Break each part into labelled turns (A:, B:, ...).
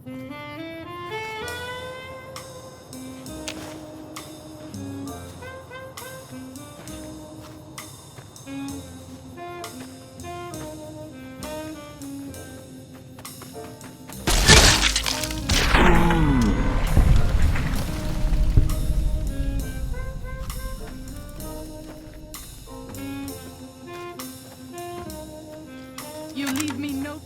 A: You leave me no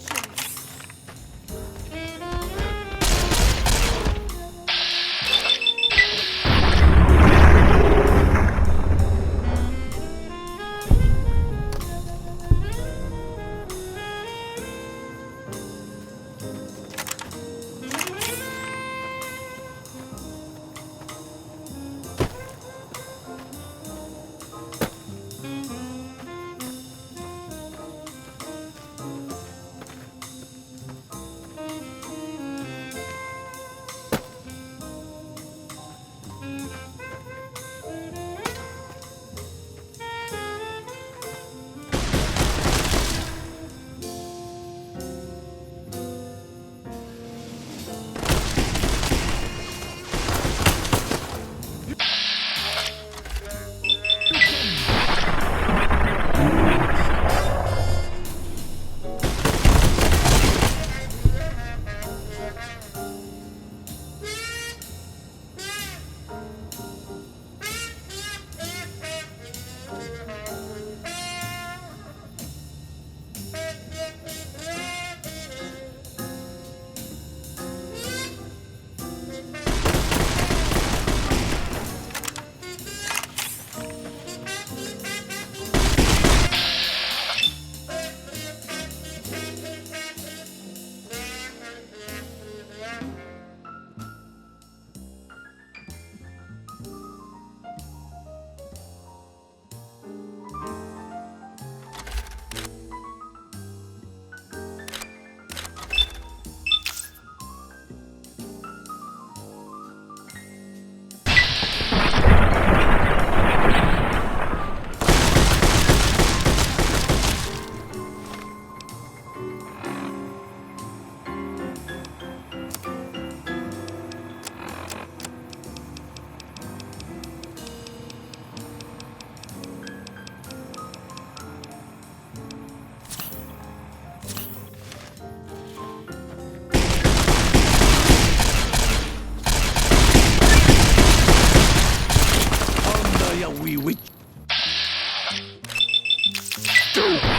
A: choice.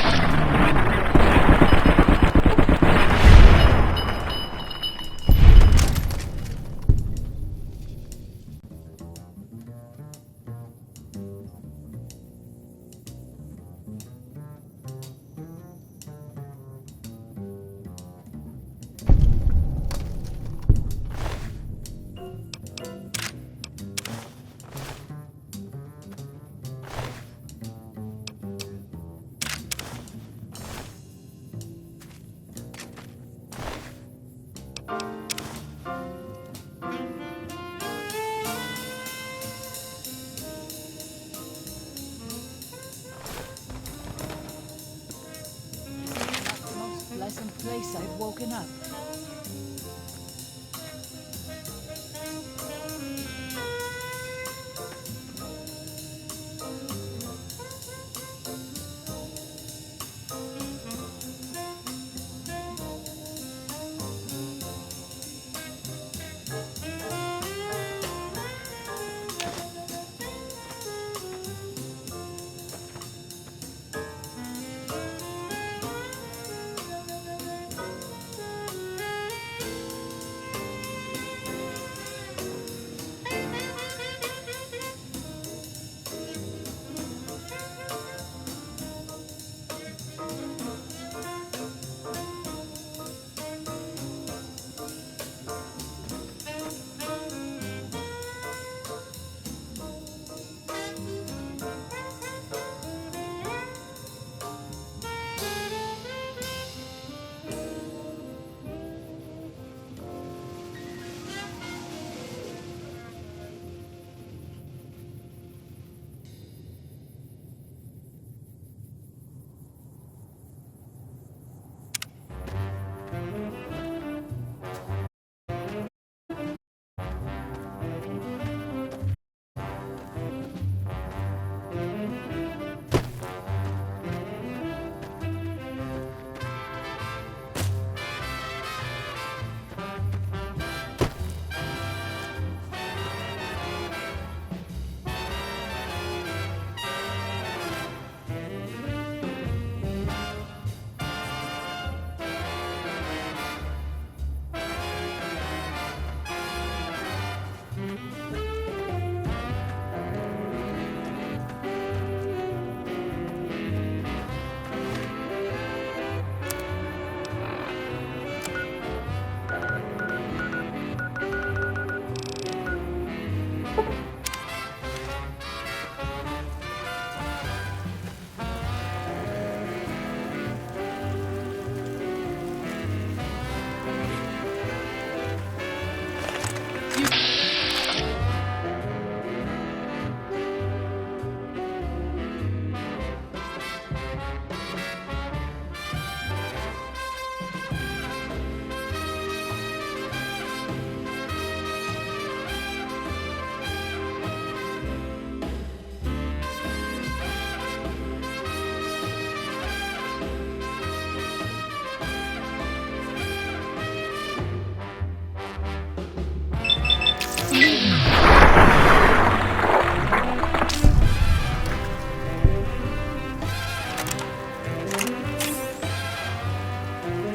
B: Pleasant place I've woken up.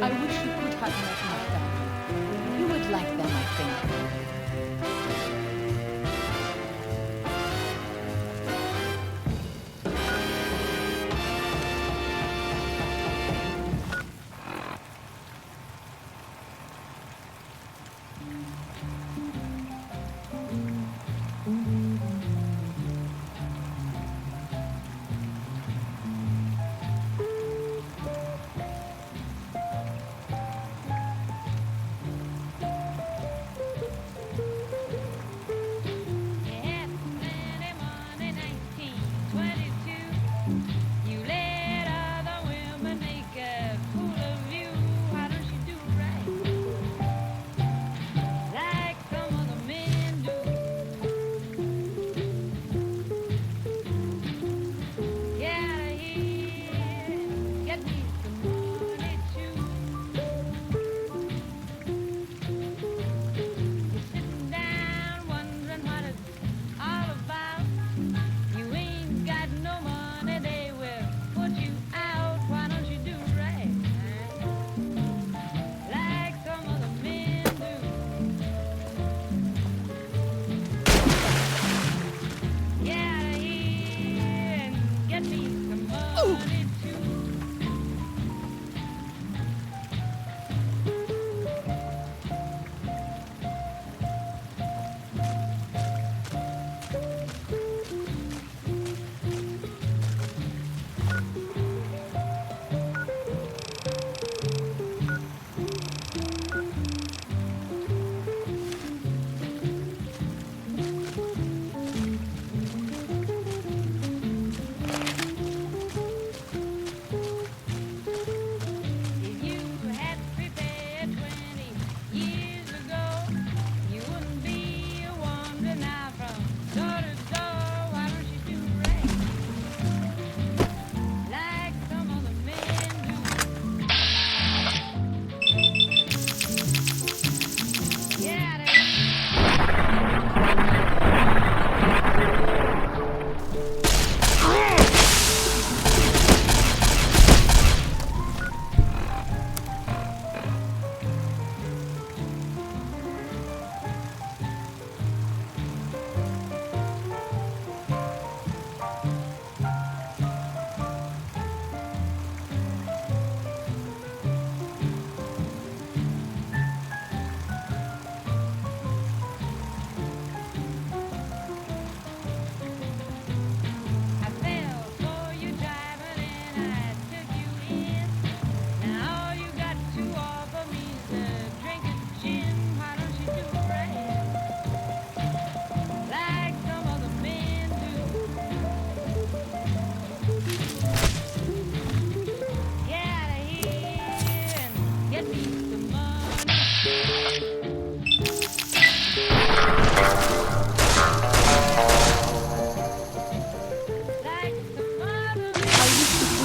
B: I wish you could have met my family. You would like them, I think.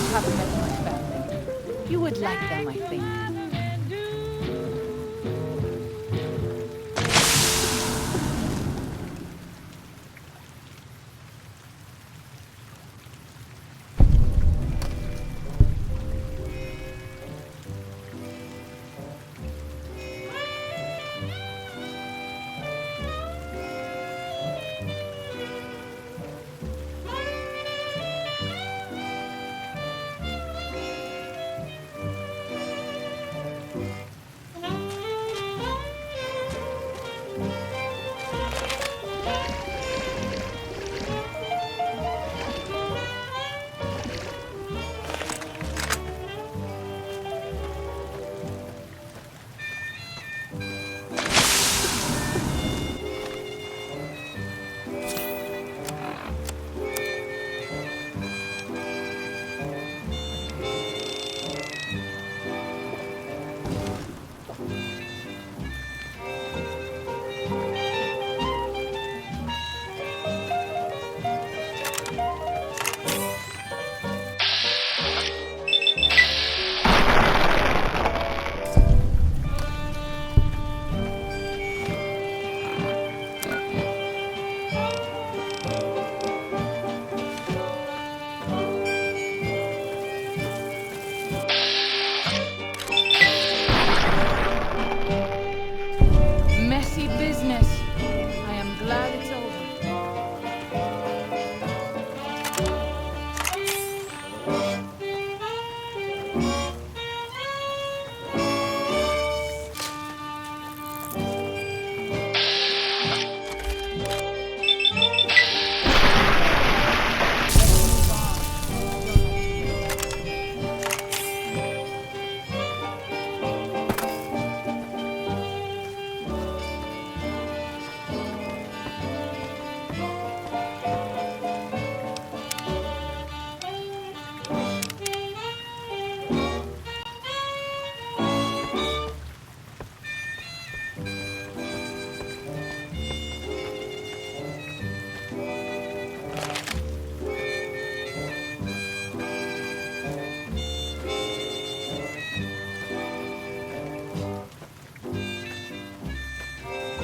B: Have met my family. You would like them, I think.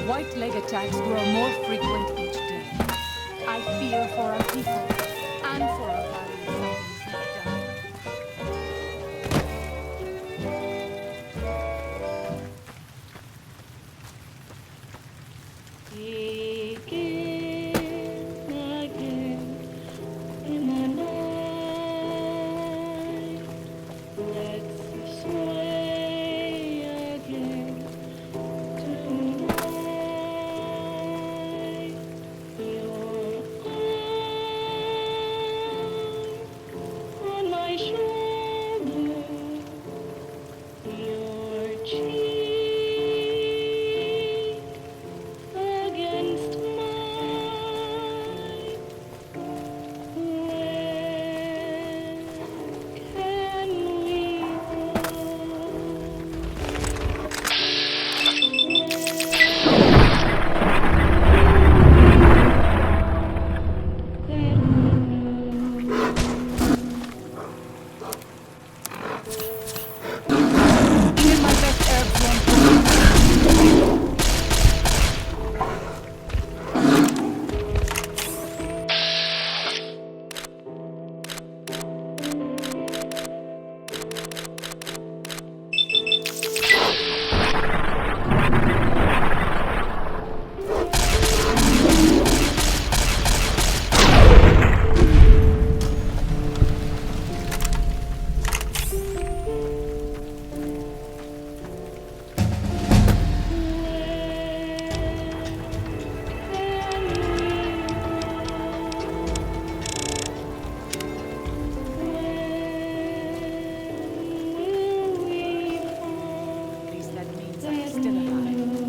B: White leg attacks grow more frequent each day. I fear for our people and for our values something's not done.
C: Again in the night, let's sway again tonight. Your arm on my shoulder, your cheek against mine. Where can we
B: Even my best herbs won't work. At least that means I'm still alive.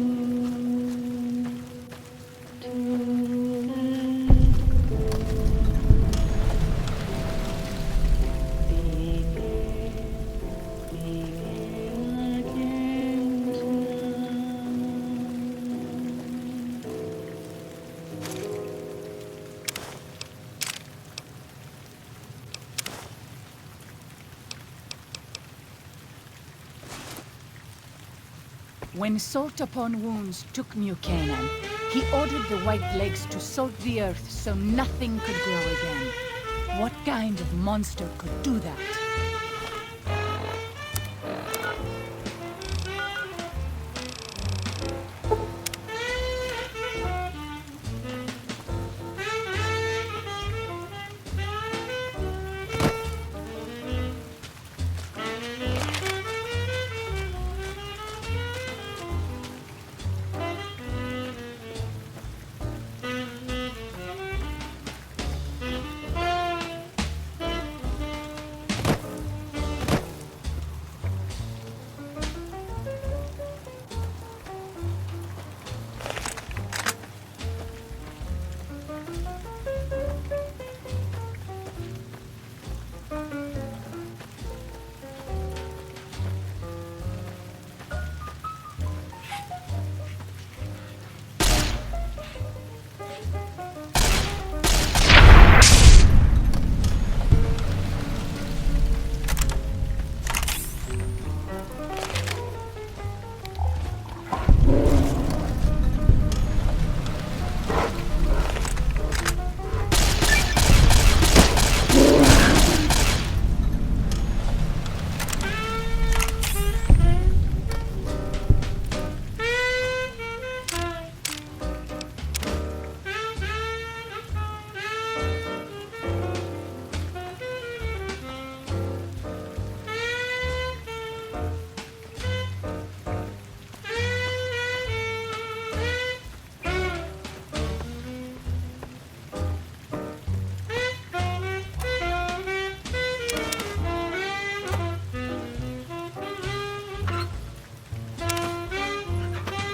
B: When Salt Upon Wounds took Buchanan, he ordered the White Legs to salt the earth so nothing could grow again. What kind of monster could do that?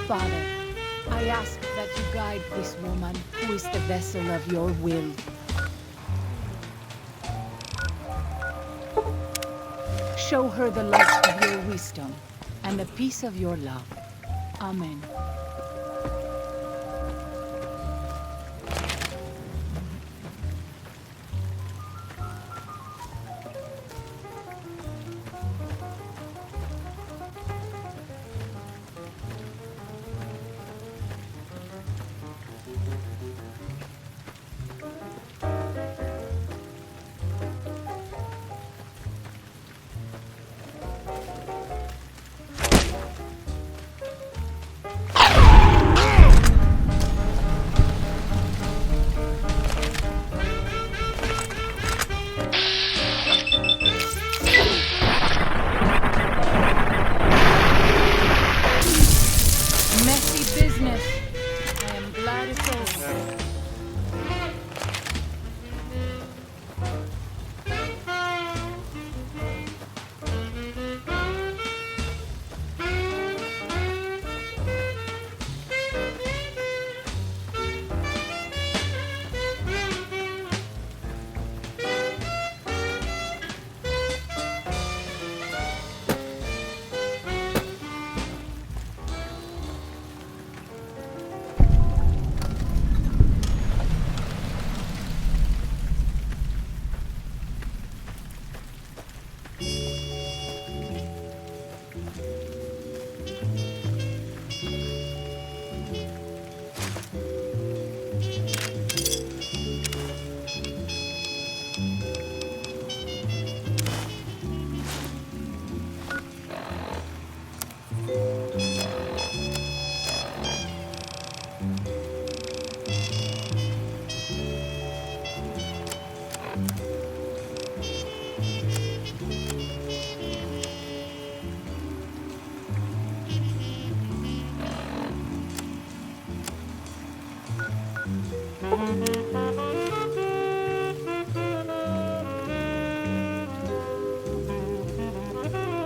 B: Father, I ask that you guide this woman who is the vessel of your will. Show her the light of your wisdom and the peace of your love. Amen.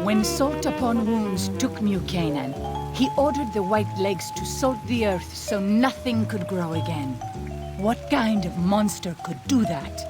B: When Salt Upon Wounds took New Canaan, he ordered the White Legs to salt the earth so nothing could grow again. What kind of monster could do that?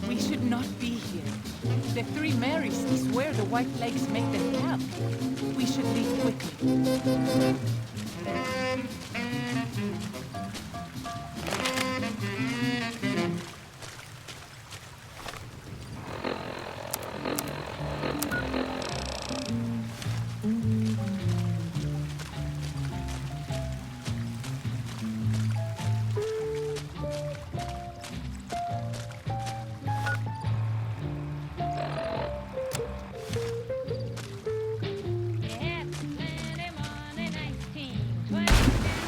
B: We should not be here. The Three Marys is where the White Legs make their camp. We should leave quickly.
C: Happy Monday morning, 1920.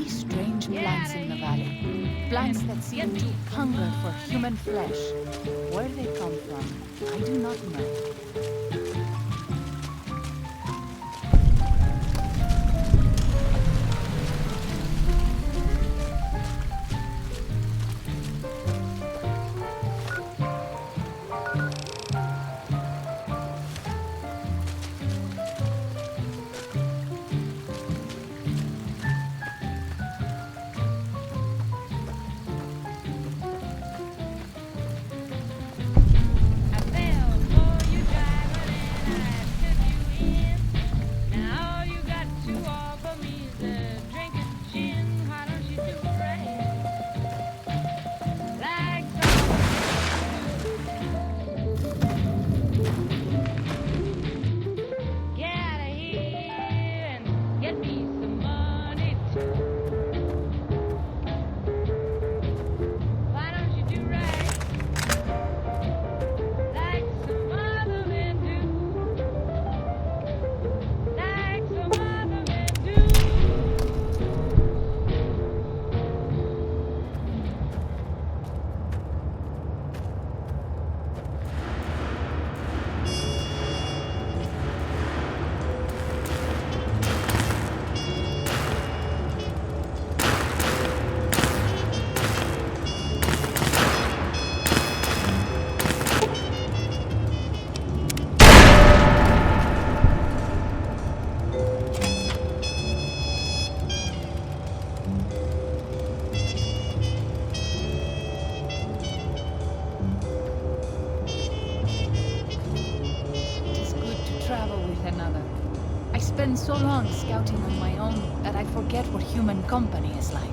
B: many strange plants in the valley. Plants that seem to hunger for human flesh. Where they come from, I do not know. I spend so long scouting on my own that I forget what human company is like.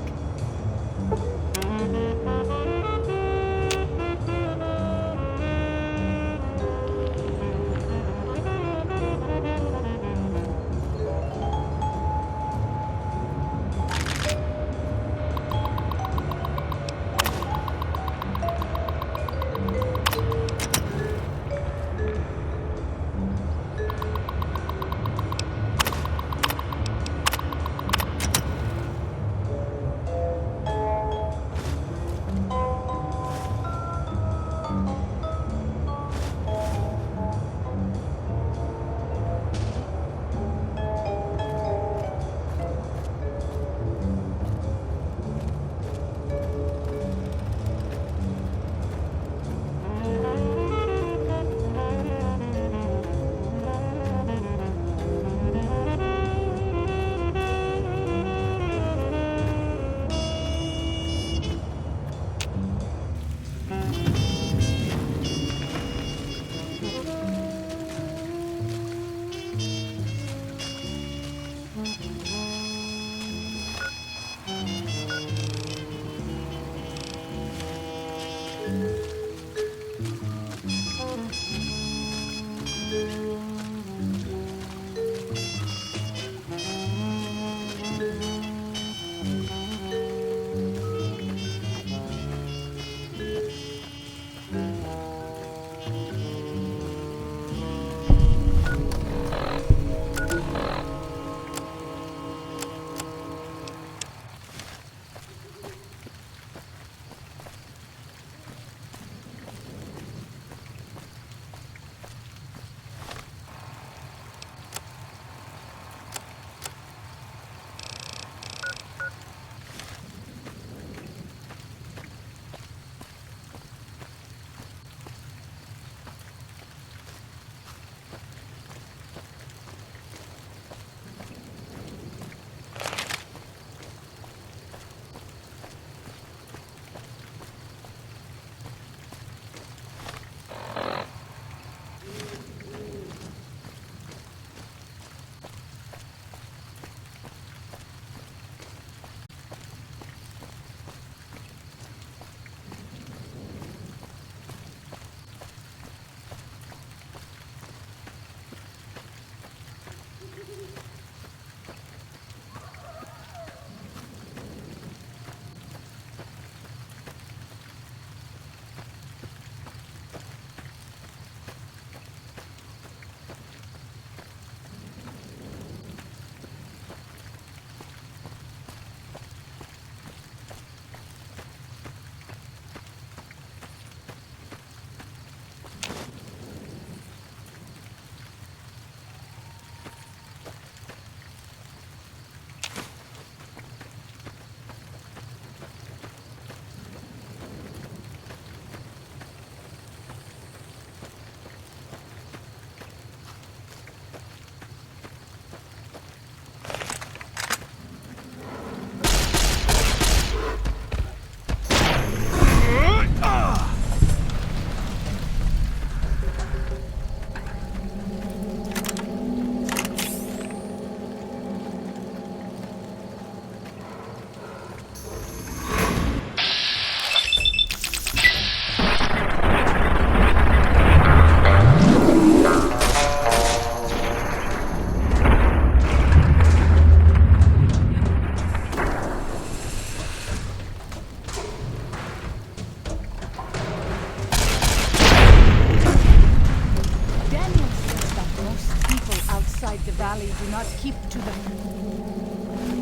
B: do not keep to the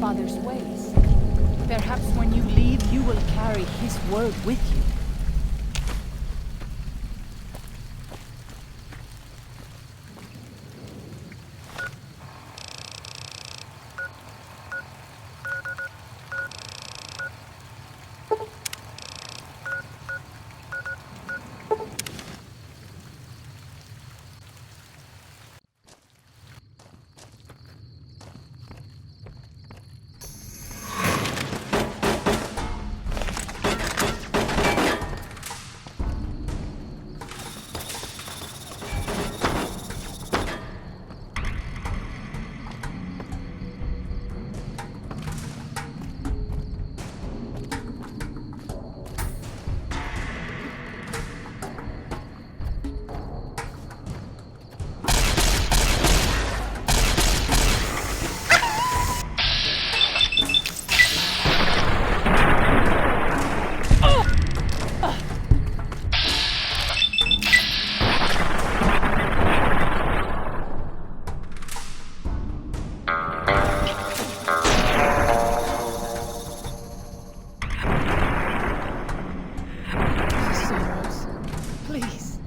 B: Father's ways. Perhaps when you leave, you will carry his word with you. Soros, please.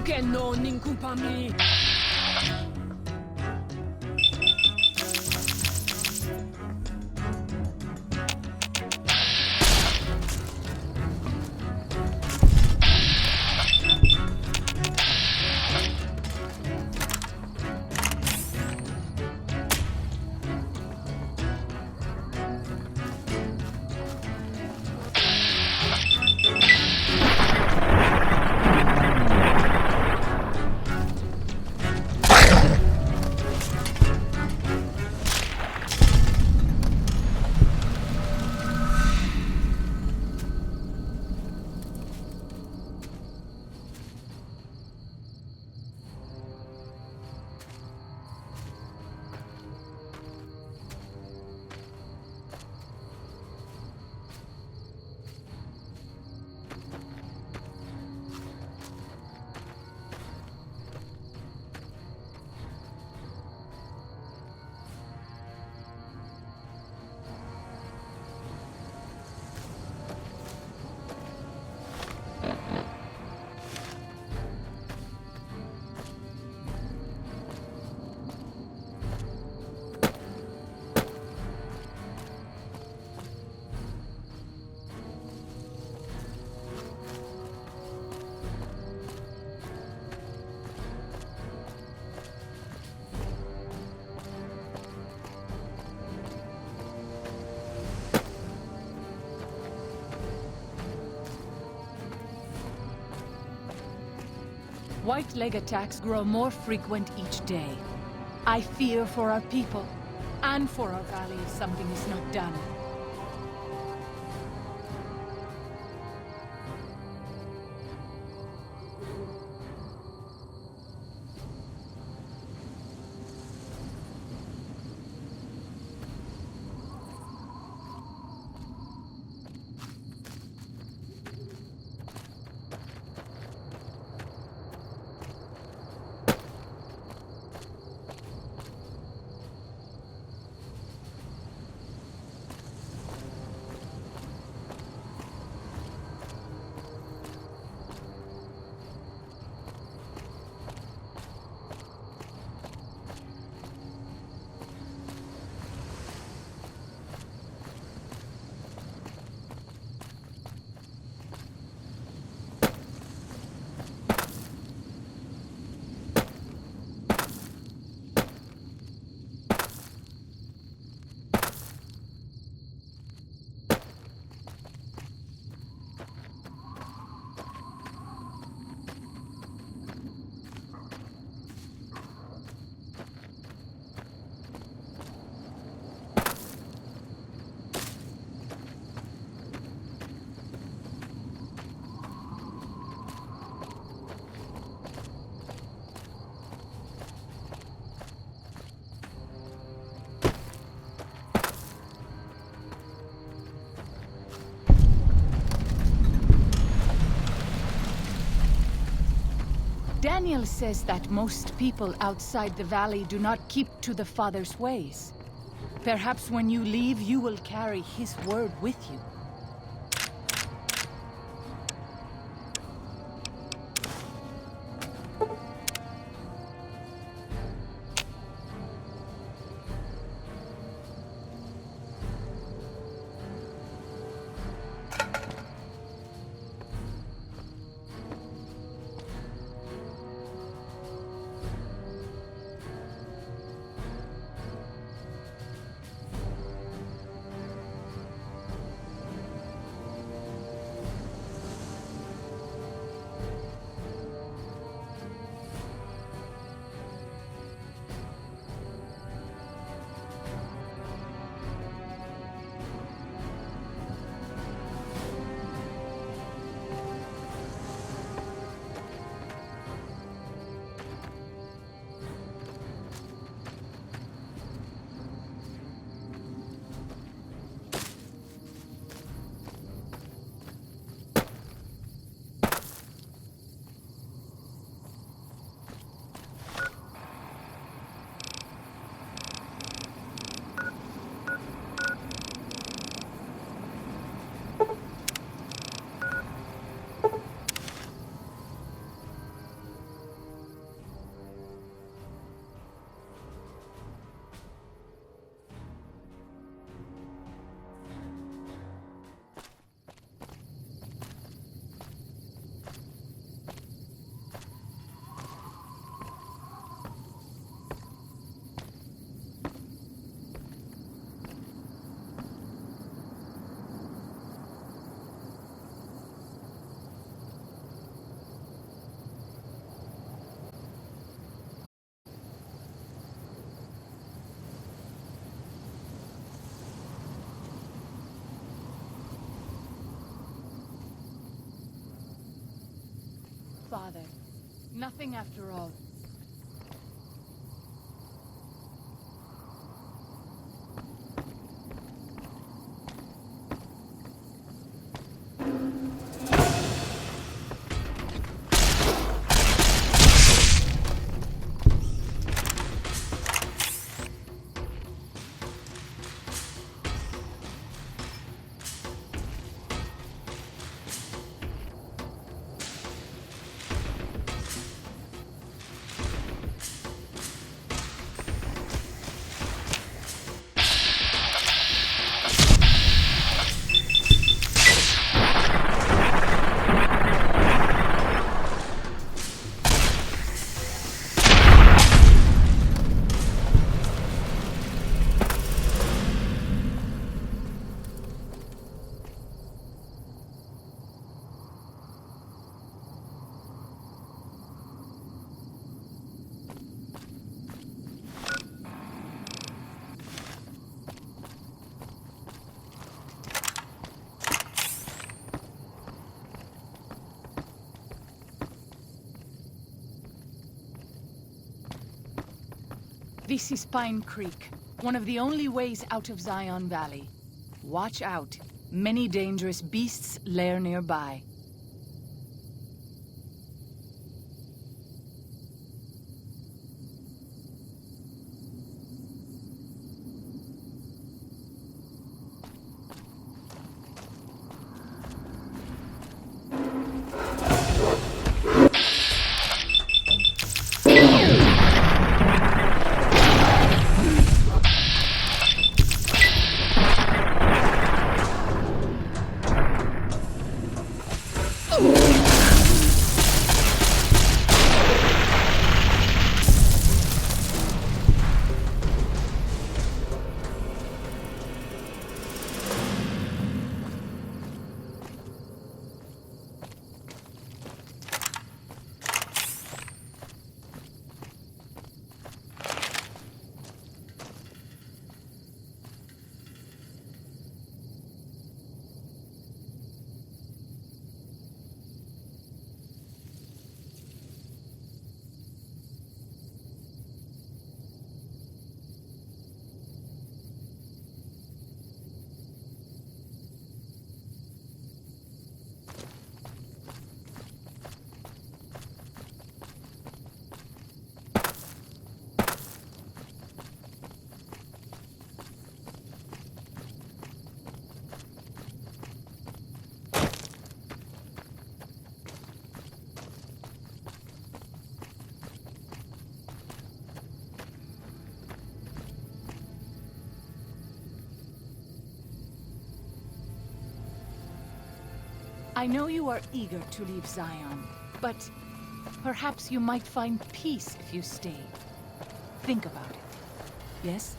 C: che non inculpami.
B: White leg attacks grow more frequent each day. I fear for our people, and for our valley if something is not done. Daniel says that most people outside the valley do not keep to the Father's ways. Perhaps when you leave, you will carry his word with you. father. Nothing after all. This is Pine Creek, one of the only ways out of Zion Valley. Watch out. Many dangerous beasts lair nearby. I know you are eager to leave Zion, but perhaps you might find peace if you stay. Think about it. Yes?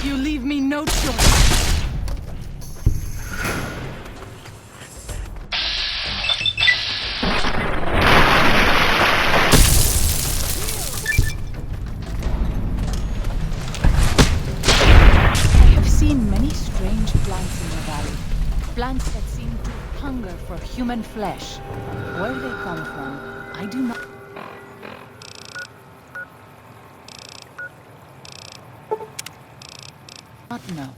A: You leave me no choice.
B: I have seen many strange plants in the valley. Plants that seem to hunger for human flesh. Where they come from, I do not know.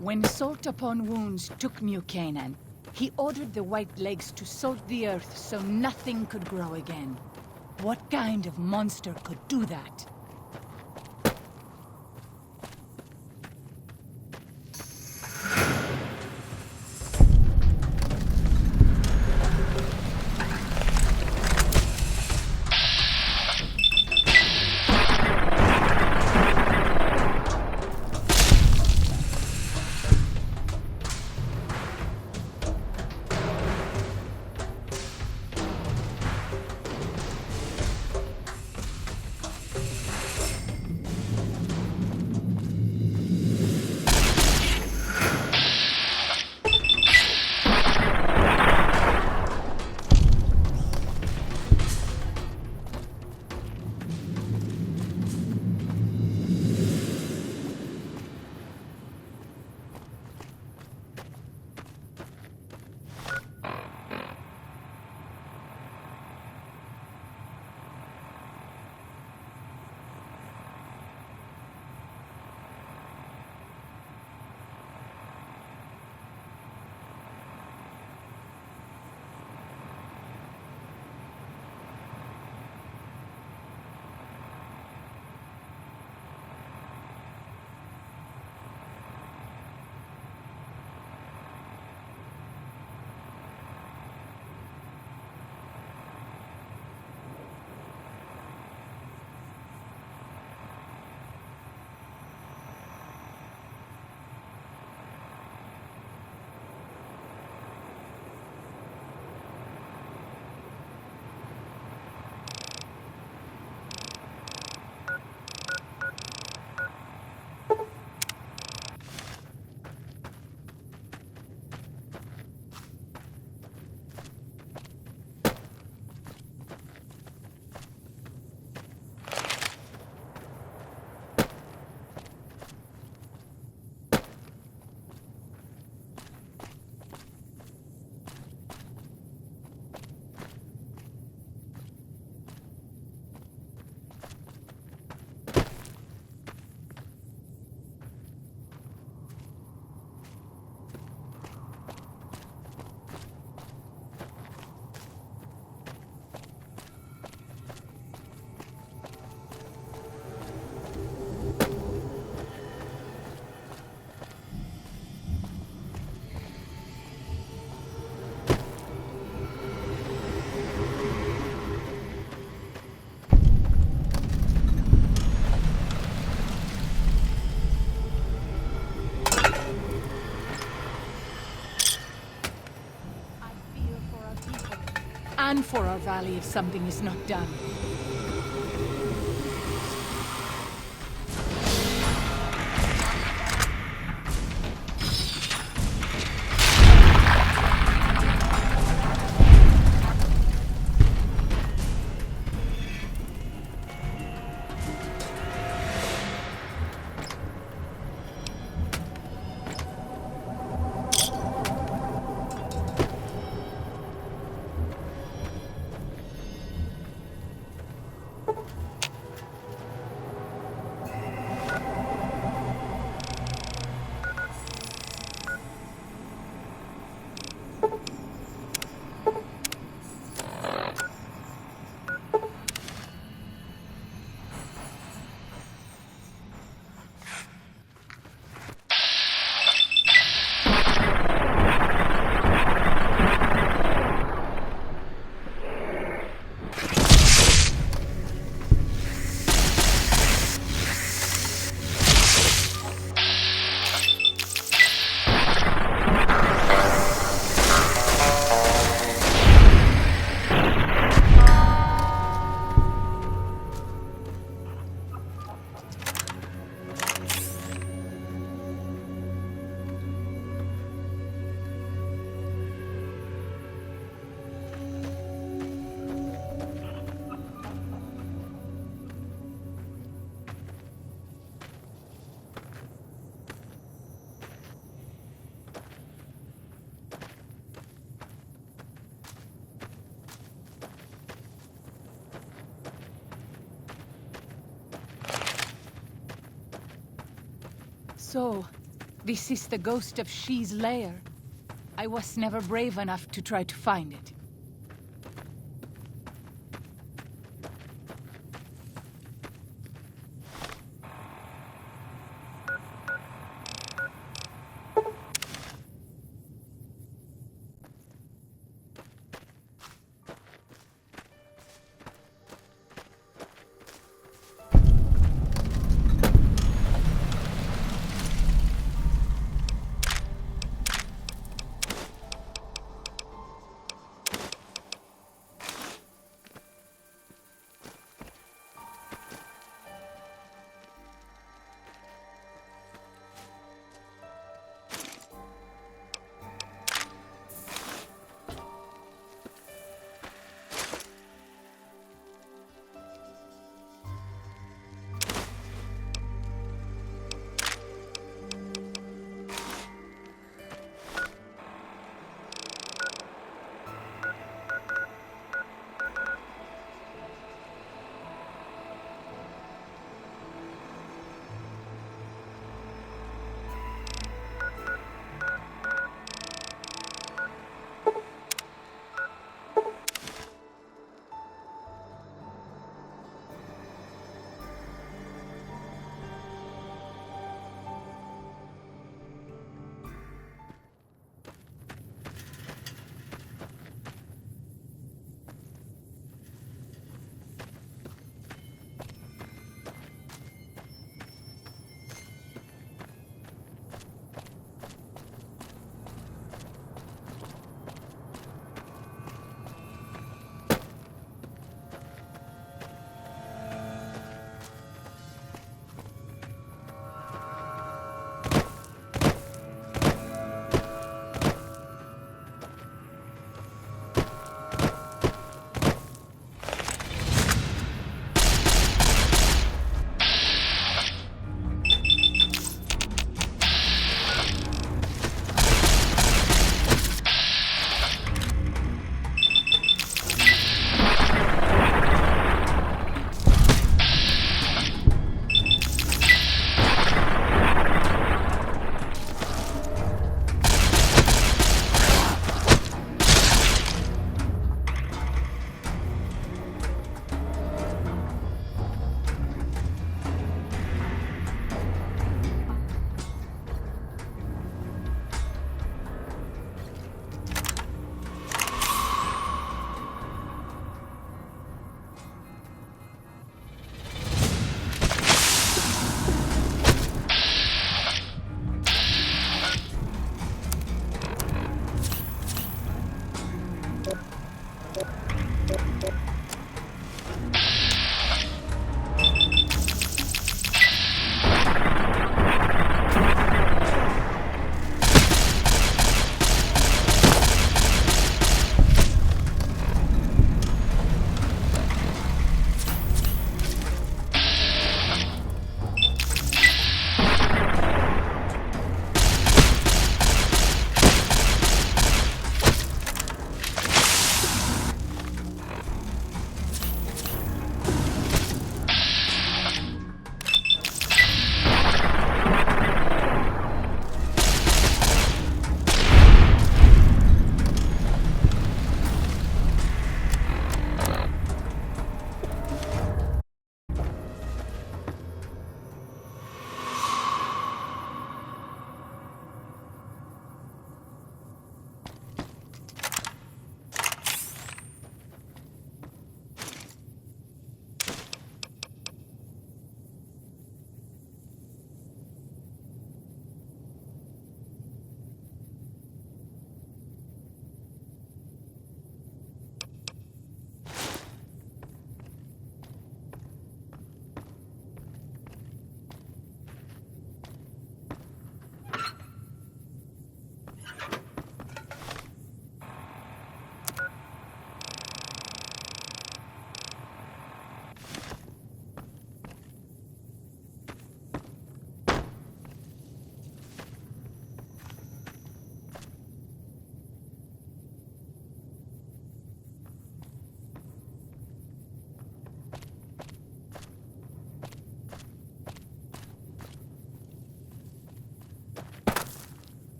B: When Salt Upon Wounds took New Canaan, he ordered the White Legs to salt the earth so nothing could grow again. What kind of monster could do that? plan for our valley if something is not done. So, this is the ghost of She's lair. I was never brave enough to try to find it.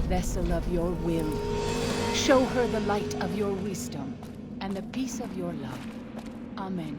B: vessel of your will. Show her the light of your wisdom and the peace of your love. Amen.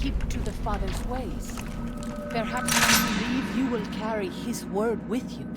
B: keep to the Father's ways. Perhaps when you leave, you will carry his word with you.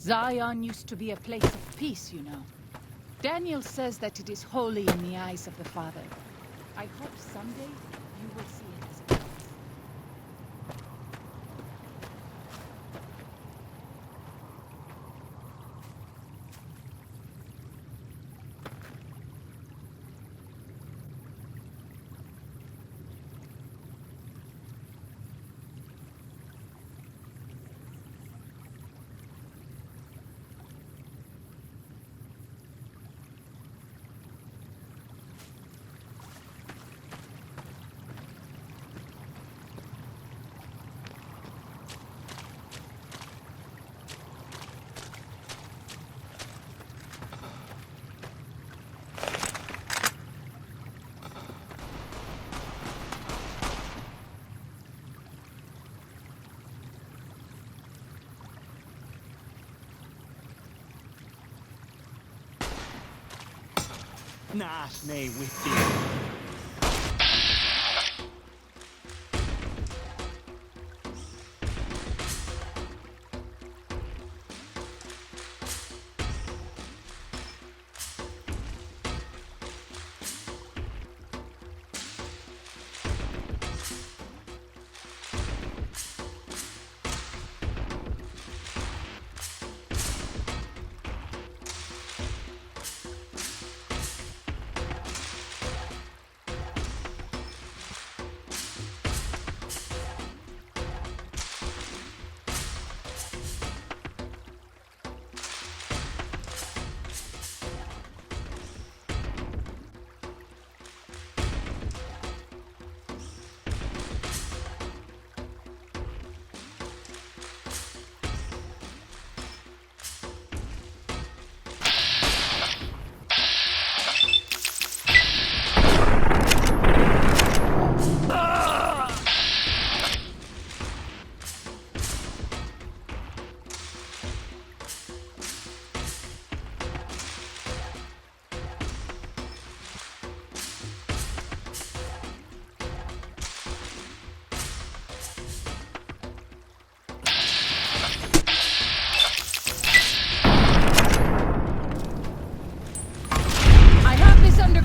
B: Zion used to be a place of peace, you know. Daniel says that it is holy in the eyes of the Father. I hope someday you will see it as it is.
D: Nash me with you.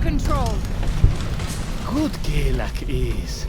B: Control.
D: Good Galak is.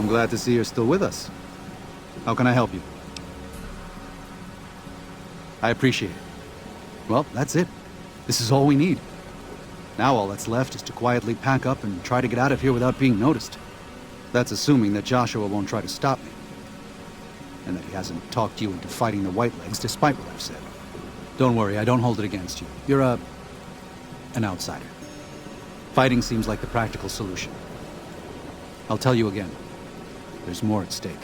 E: glad to see you're still with us. How can I help you? I appreciate it. Well, that's it. This is all we need. Now all that's left is to quietly pack up and try to get out of here without being noticed. That's assuming that Joshua won't try to stop me. And that he hasn't talked you into fighting the Whitelegs despite what I've said. Don't worry, I don't hold it against you. You're an outsider. Fighting seems like the practical solution. I'll tell you again. There's more at stake.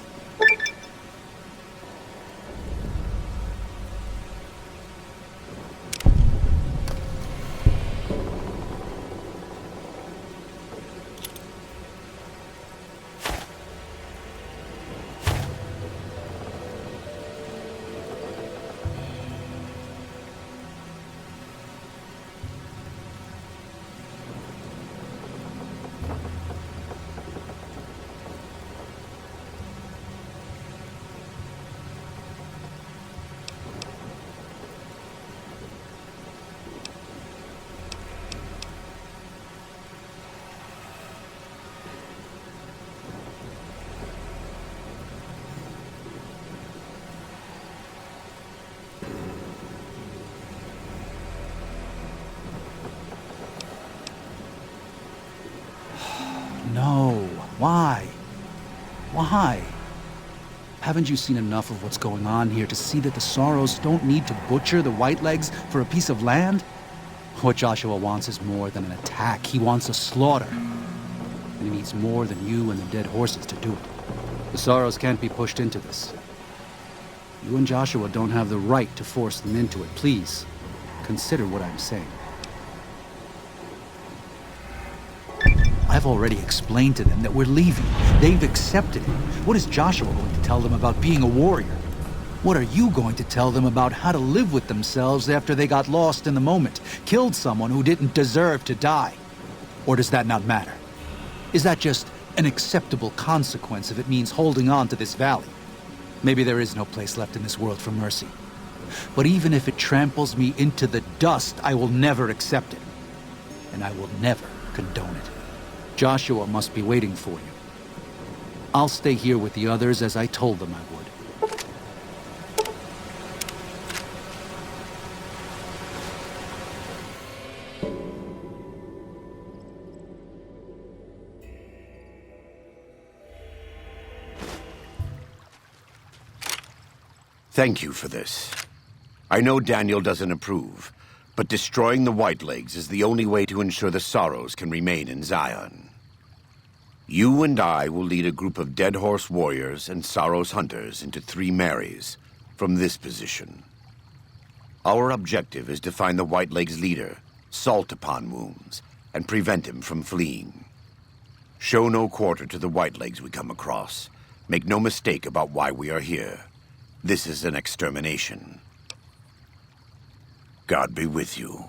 E: No. Why? Why? Haven't you seen enough of what's going on here to see that the Sorrows don't need to butcher the Whitelegs for a piece of land? What Joshua wants is more than an attack. He wants a slaughter. And he needs more than you and the dead horses to do it. The Sorrows can't be pushed into this. You and Joshua don't have the right to force them into it. Please, consider what I'm saying. I've already explained to them that we're leaving. They've accepted it. What is Joshua going to tell them about being a warrior? What are you going to tell them about how to live with themselves after they got lost in the moment, killed someone who didn't deserve to die? Or does that not matter? Is that just an acceptable consequence if it means holding on to this valley? Maybe there is no place left in this world for mercy. But even if it tramples me into the dust, I will never accept it. And I will never condone it. Joshua must be waiting for you. I'll stay here with the others as I told them I would.
F: Thank you for this. I know Daniel doesn't approve, but destroying the Whitelegs is the only way to ensure the Sorrows can remain in Zion. You and I will lead a group of Dead Horse warriors and Sorrows hunters into Three Marys from this position. Our objective is to find the Whitelegs leader, Salt Upon Wounds, and prevent him from fleeing. Show no quarter to the Whitelegs we come across. Make no mistake about why we are here. This is an extermination. God be with you.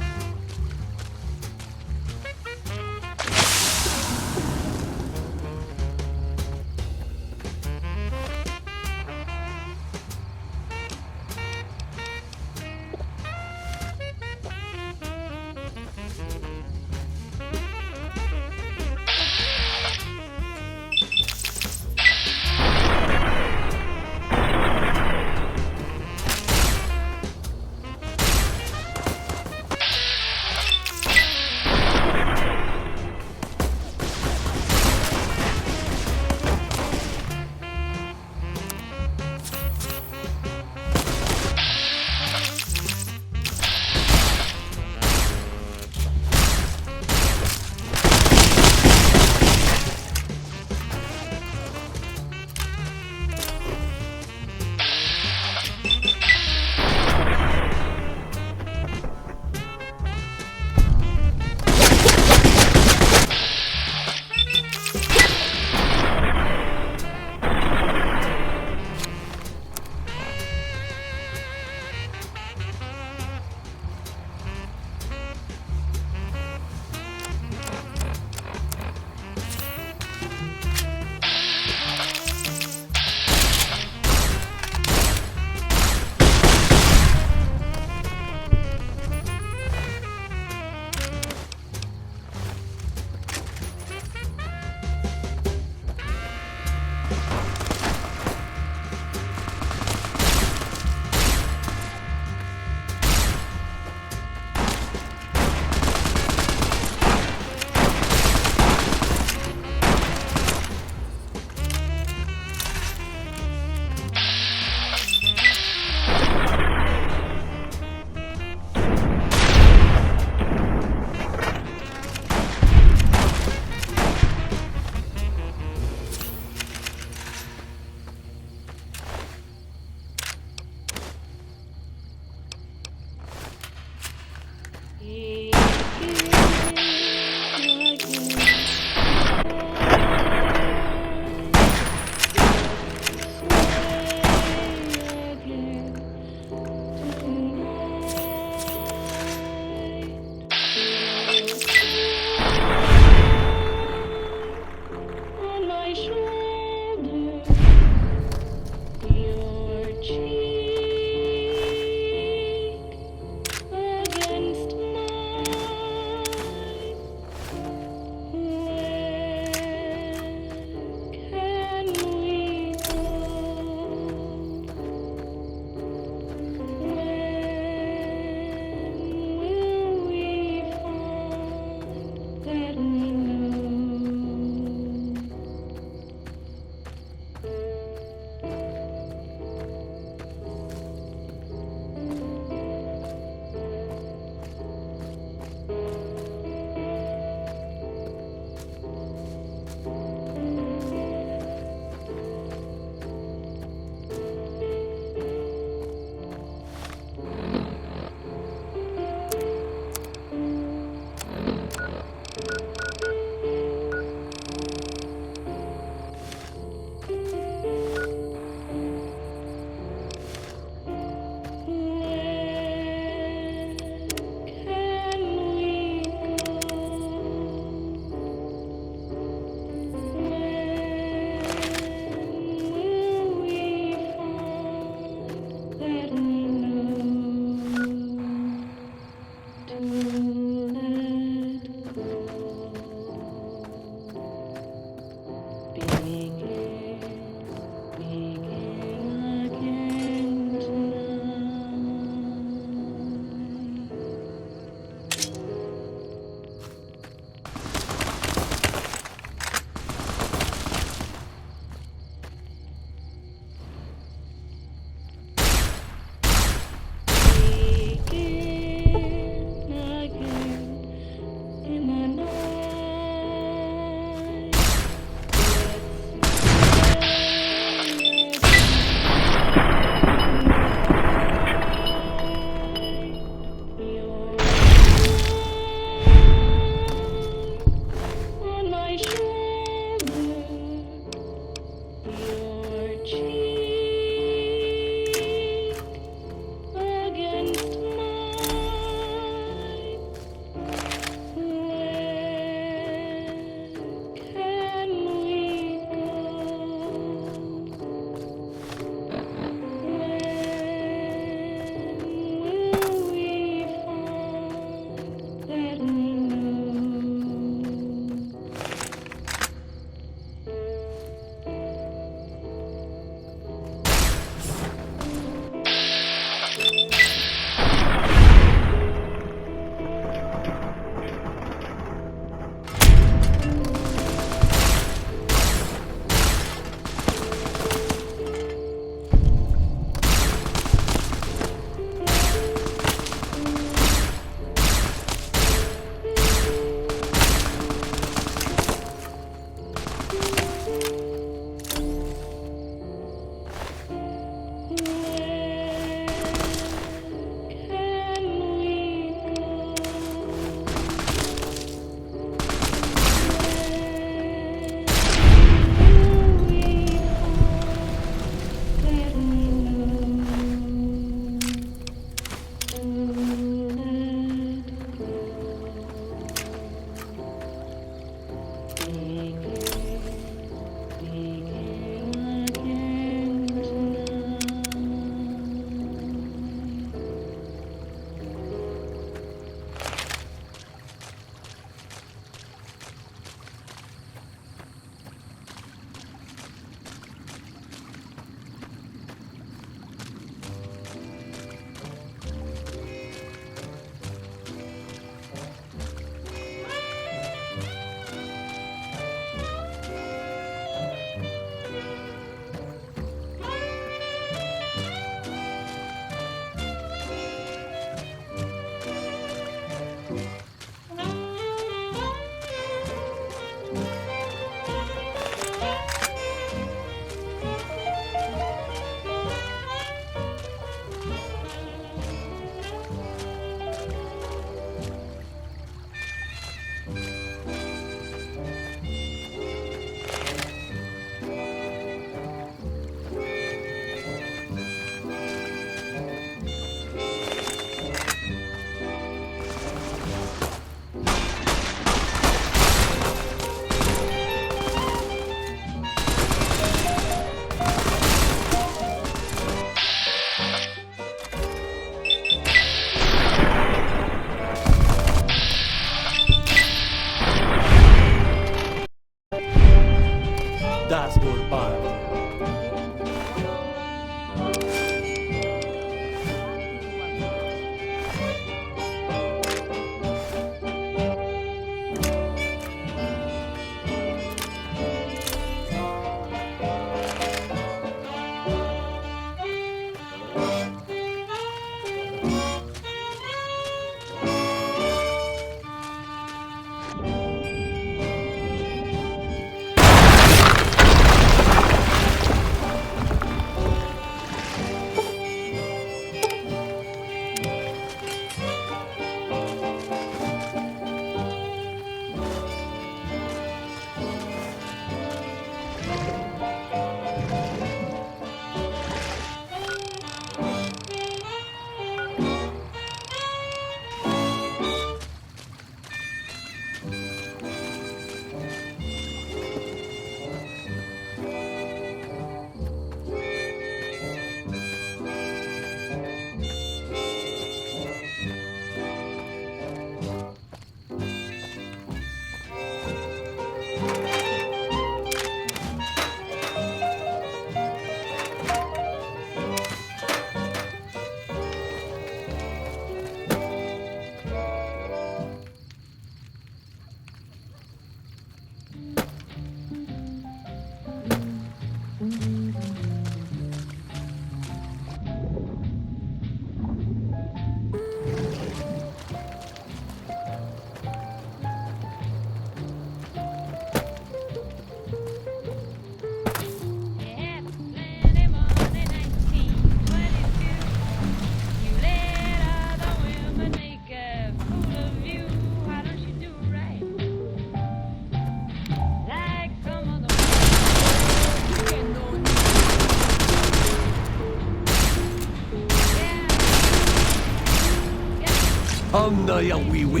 G: Anda ya wiwi.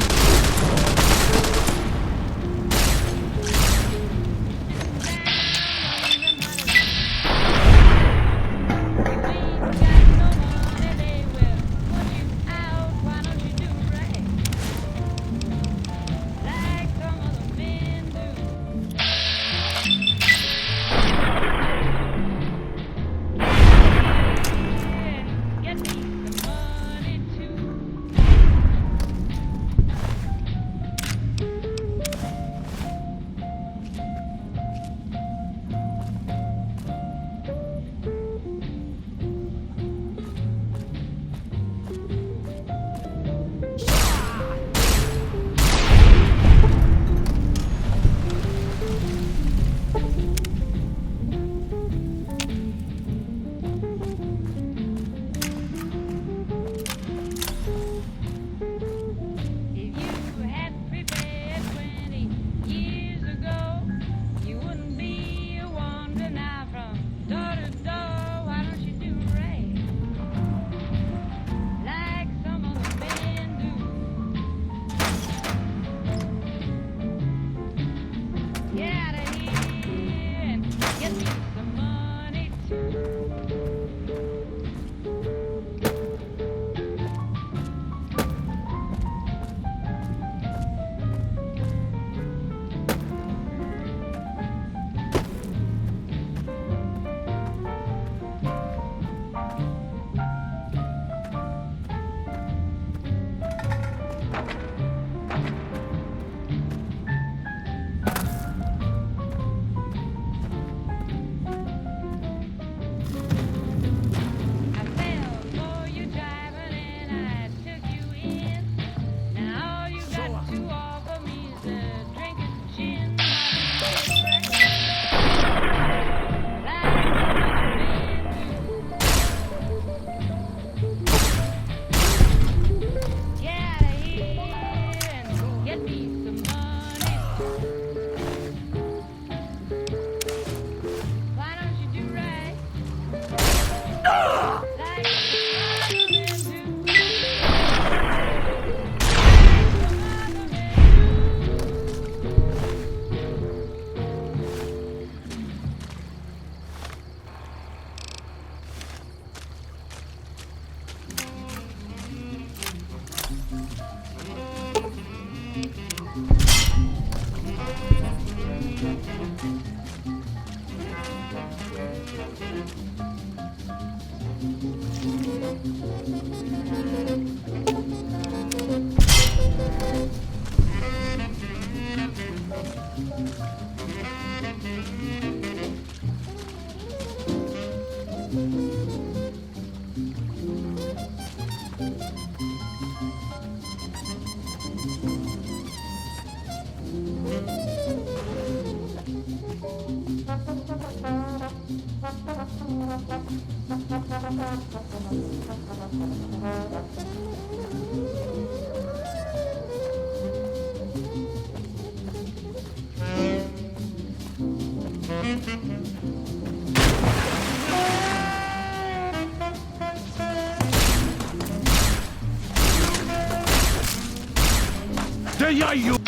G: You.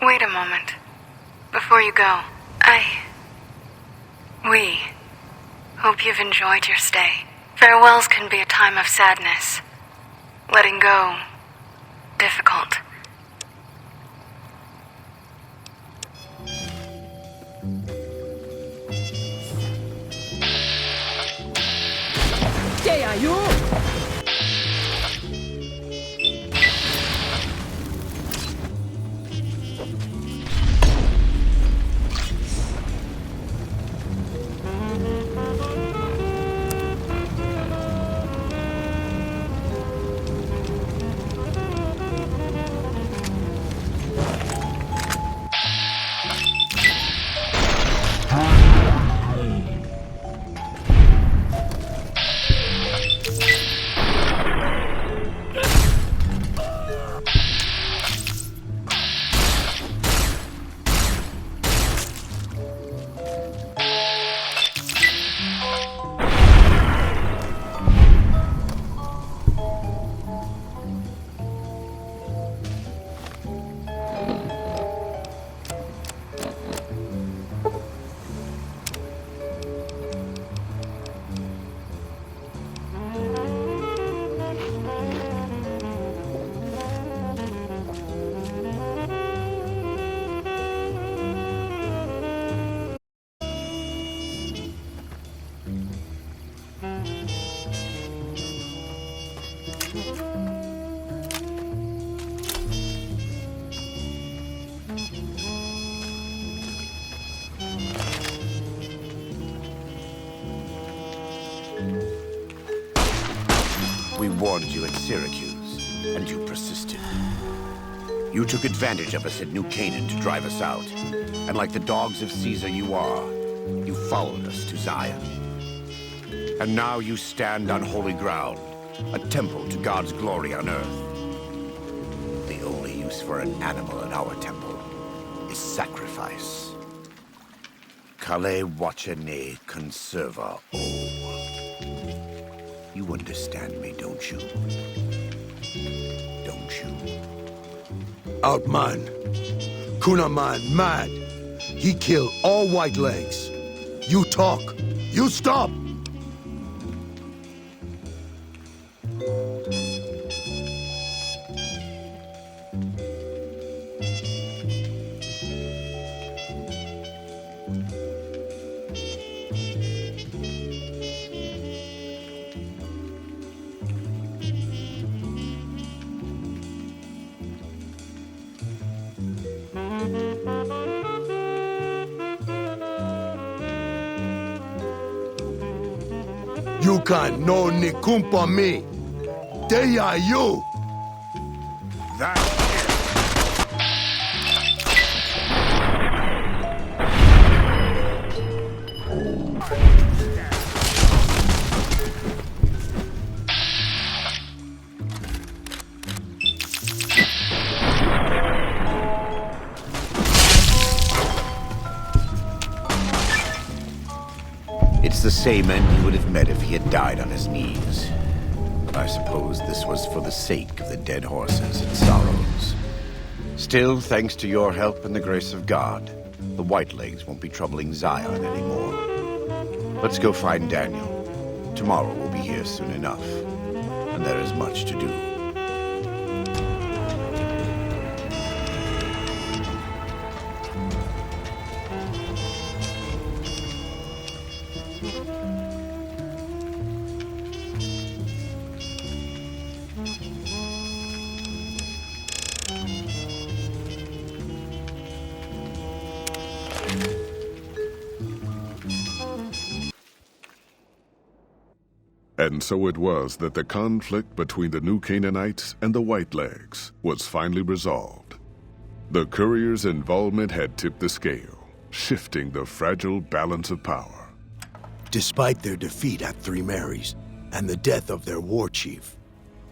H: Wait a moment. Before you go, we hope you've enjoyed your stay. Farewells can be a time of sadness. Letting go, difficult.
C: Stay, are you?
F: We warned you at Syracuse, and you persisted. You took advantage of us at New Canaan to drive us out. And like the dogs of Caesar you are, you followed us to Zion. And now you stand on holy ground, a temple to God's glory on earth. The only use for an animal in our temple is sacrifice. Kale wachene conserva o. You understand me, don't you? Don't you?
G: Outman. Kunaman mad. He killed all Whitelegs. You talk. You stop. You can no nikumpa me. They are you.
F: That's It's the same end he would have met if he had died on his knees. I suppose this was for the sake of the dead horses and sorrows. Still, thanks to your help and the grace of God, the Whitelegs won't be troubling Zion anymore. Let's go find Daniel. Tomorrow we'll be here soon enough, and there is much to do.
I: And so it was that the conflict between the New Canaanites and the Whitelegs was finally resolved. The courier's involvement had tipped the scale, shifting the fragile balance of power.
G: Despite their defeat at Three Marys and the death of their war chief,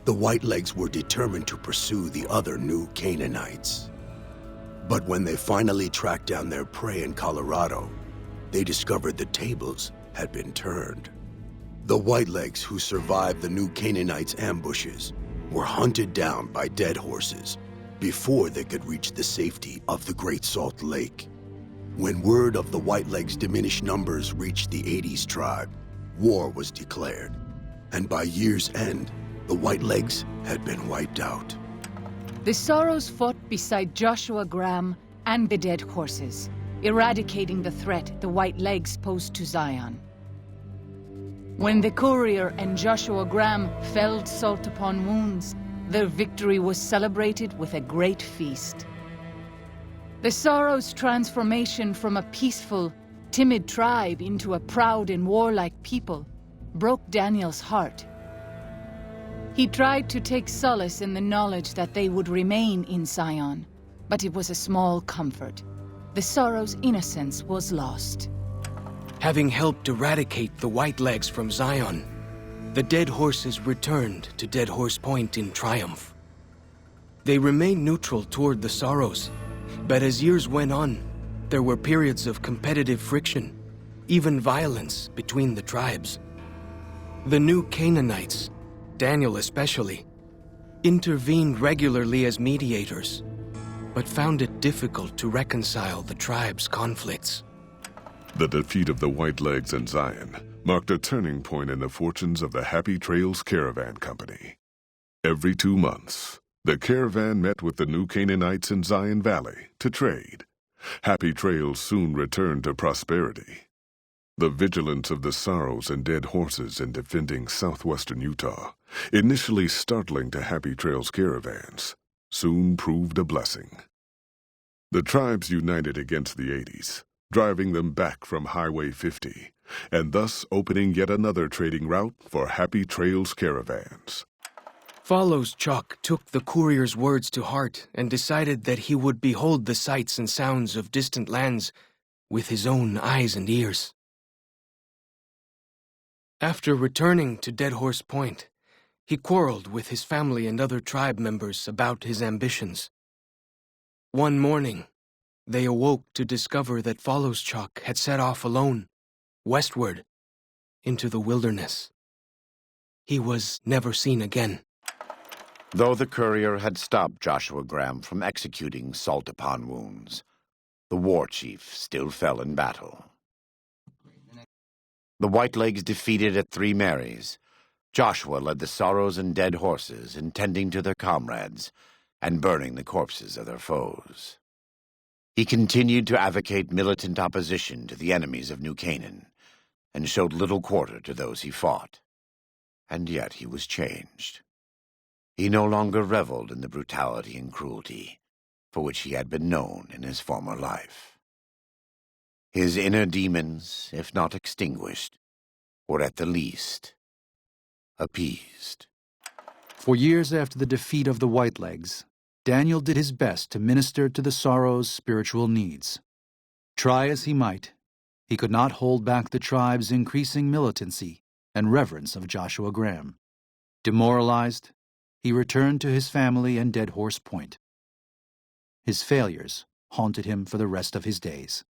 G: the Whitelegs were determined to pursue the other New Canaanites. But when they finally tracked down their prey in Colorado, they discovered the tables had been turned. The Whitelegs who survived the New Canaanites' ambushes were hunted down by dead horses before they could reach the safety of the Great Salt Lake. When word of the Whitelegs' diminished numbers reached the 80s tribe, war was declared. And by year's end, the Whitelegs had been wiped out.
B: The Sorrows fought beside Joshua Graham and the Dead Horses, eradicating the threat the Whitelegs posed to Zion. When the courier and Joshua Graham felled Salt Upon Wounds, their victory was celebrated with a great feast. The Sorrows' transformation from a peaceful, timid tribe into a proud and warlike people broke Daniel's heart. He tried to take solace in the knowledge that they would remain in Zion, but it was a small comfort. The Sorrows' innocence was lost.
C: Having helped eradicate the Whitelegs from Zion, the Dead Horses returned to Dead Horse Point in triumph. They remained neutral toward the Sorrows, but as years went on, there were periods of competitive friction, even violence between the tribes. The new Canaanites, Daniel especially, intervened regularly as mediators, but found it difficult to reconcile the tribe's conflicts.
I: The defeat of the Whitelegs in Zion marked a turning point in the fortunes of the Happy Trails Caravan Company. Every 2 months, the caravan met with the new Canaanites in Zion Valley to trade. Happy Trails soon returned to prosperity. The vigilance of the Sorrows and Dead Horses in defending southwestern Utah, initially startling to Happy Trails caravans, soon proved a blessing. The tribes united against the 80s, driving them back from Highway 50, and thus opening yet another trading route for Happy Trails caravans.
C: Follows Chalk took the courier's words to heart and decided that he would behold the sights and sounds of distant lands with his own eyes and ears. After returning to Dead Horse Point, he quarreled with his family and other tribe members about his ambitions. One morning, they awoke to discover that Follows Chalk had set off alone, westward, into the wilderness. He was never seen again.
F: Though the courier had stopped Joshua Graham from executing Salt Upon Wounds, the war chief still fell in battle. The Whitelegs defeated at Three Marys. Joshua led the Sorrows and Dead Horses in tending to their comrades and burning the corpses of their foes. He continued to advocate militant opposition to the enemies of New Canaan and showed little quarter to those he fought. And yet he was changed. He no longer reveled in the brutality and cruelty for which he had been known in his former life. His inner demons, if not extinguished, were at the least appeased.
E: For years after the defeat of the Whitelegs, Daniel did his best to minister to the Sorrows' spiritual needs. Try as he might, he could not hold back the tribe's increasing militancy and reverence of Joshua Graham. Demoralized, he returned to his family and Dead Horse Point. His failures haunted him for the rest of his days.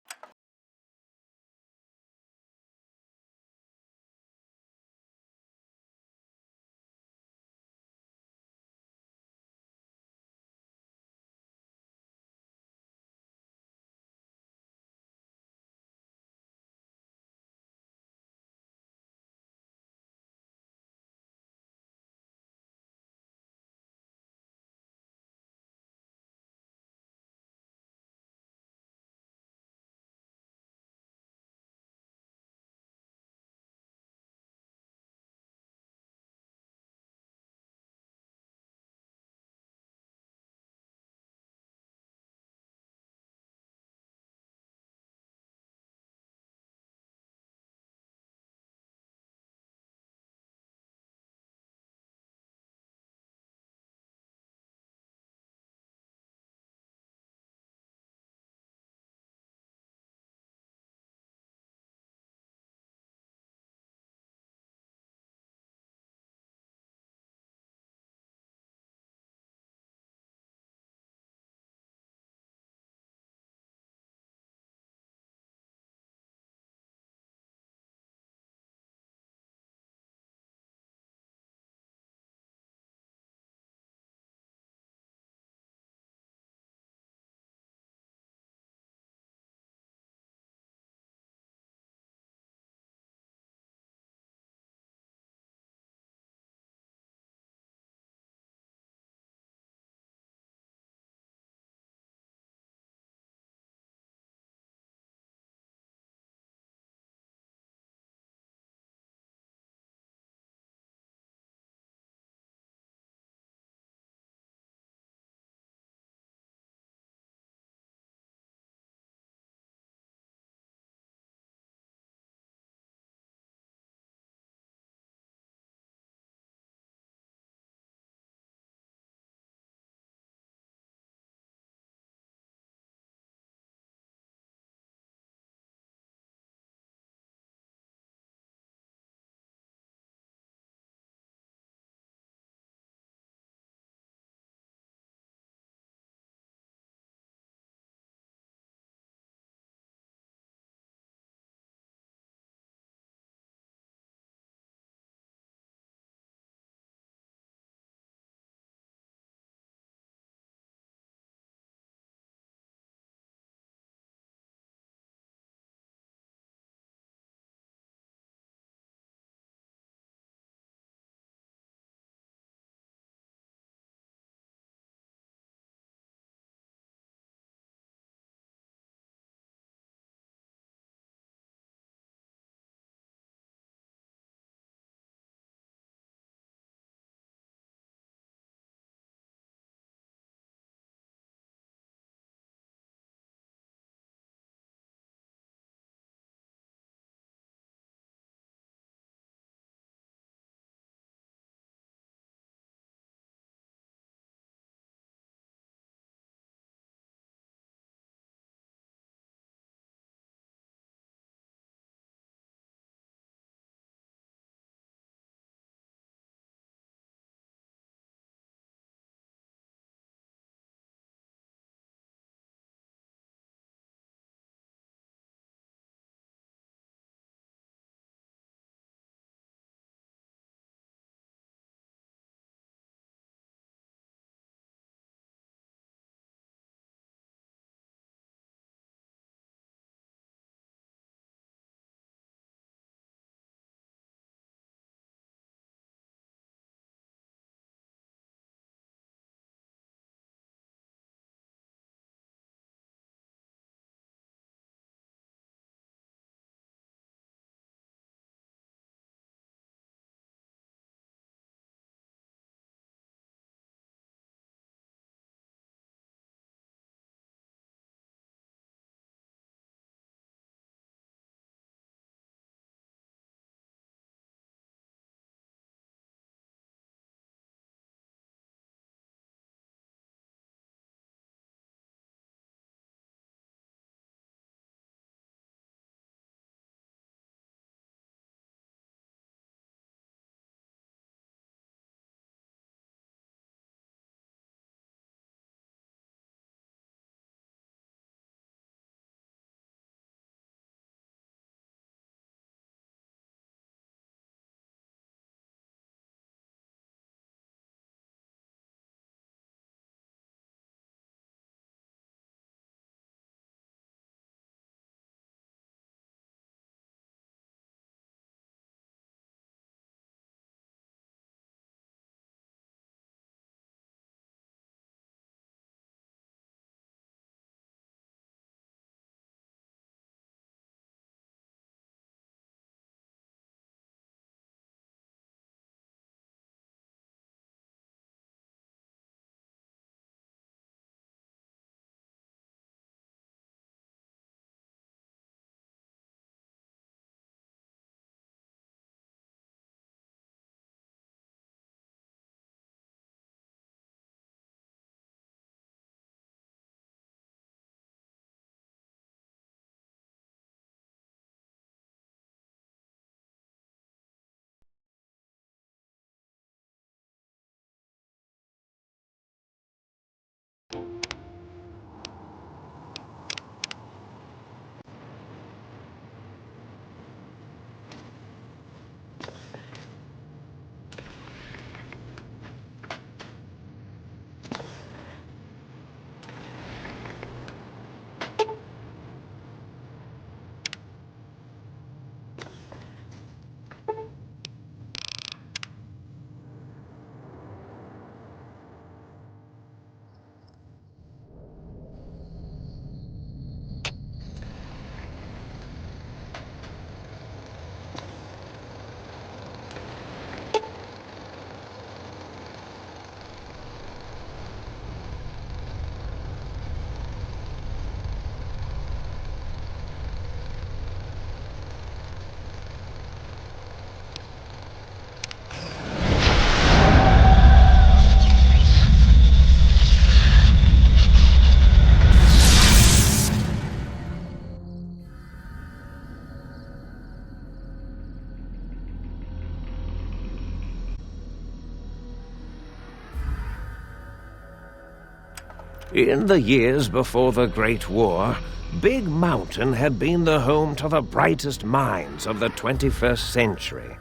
J: In the years before the Great War, Big Mountain had been the home to the brightest minds of the 21st century.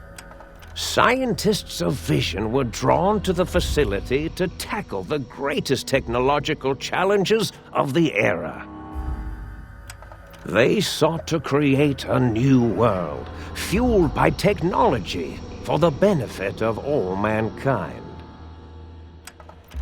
J: Scientists of vision were drawn to the facility to tackle the greatest technological challenges of the era. They sought to create a new world, fueled by technology for the benefit of all mankind.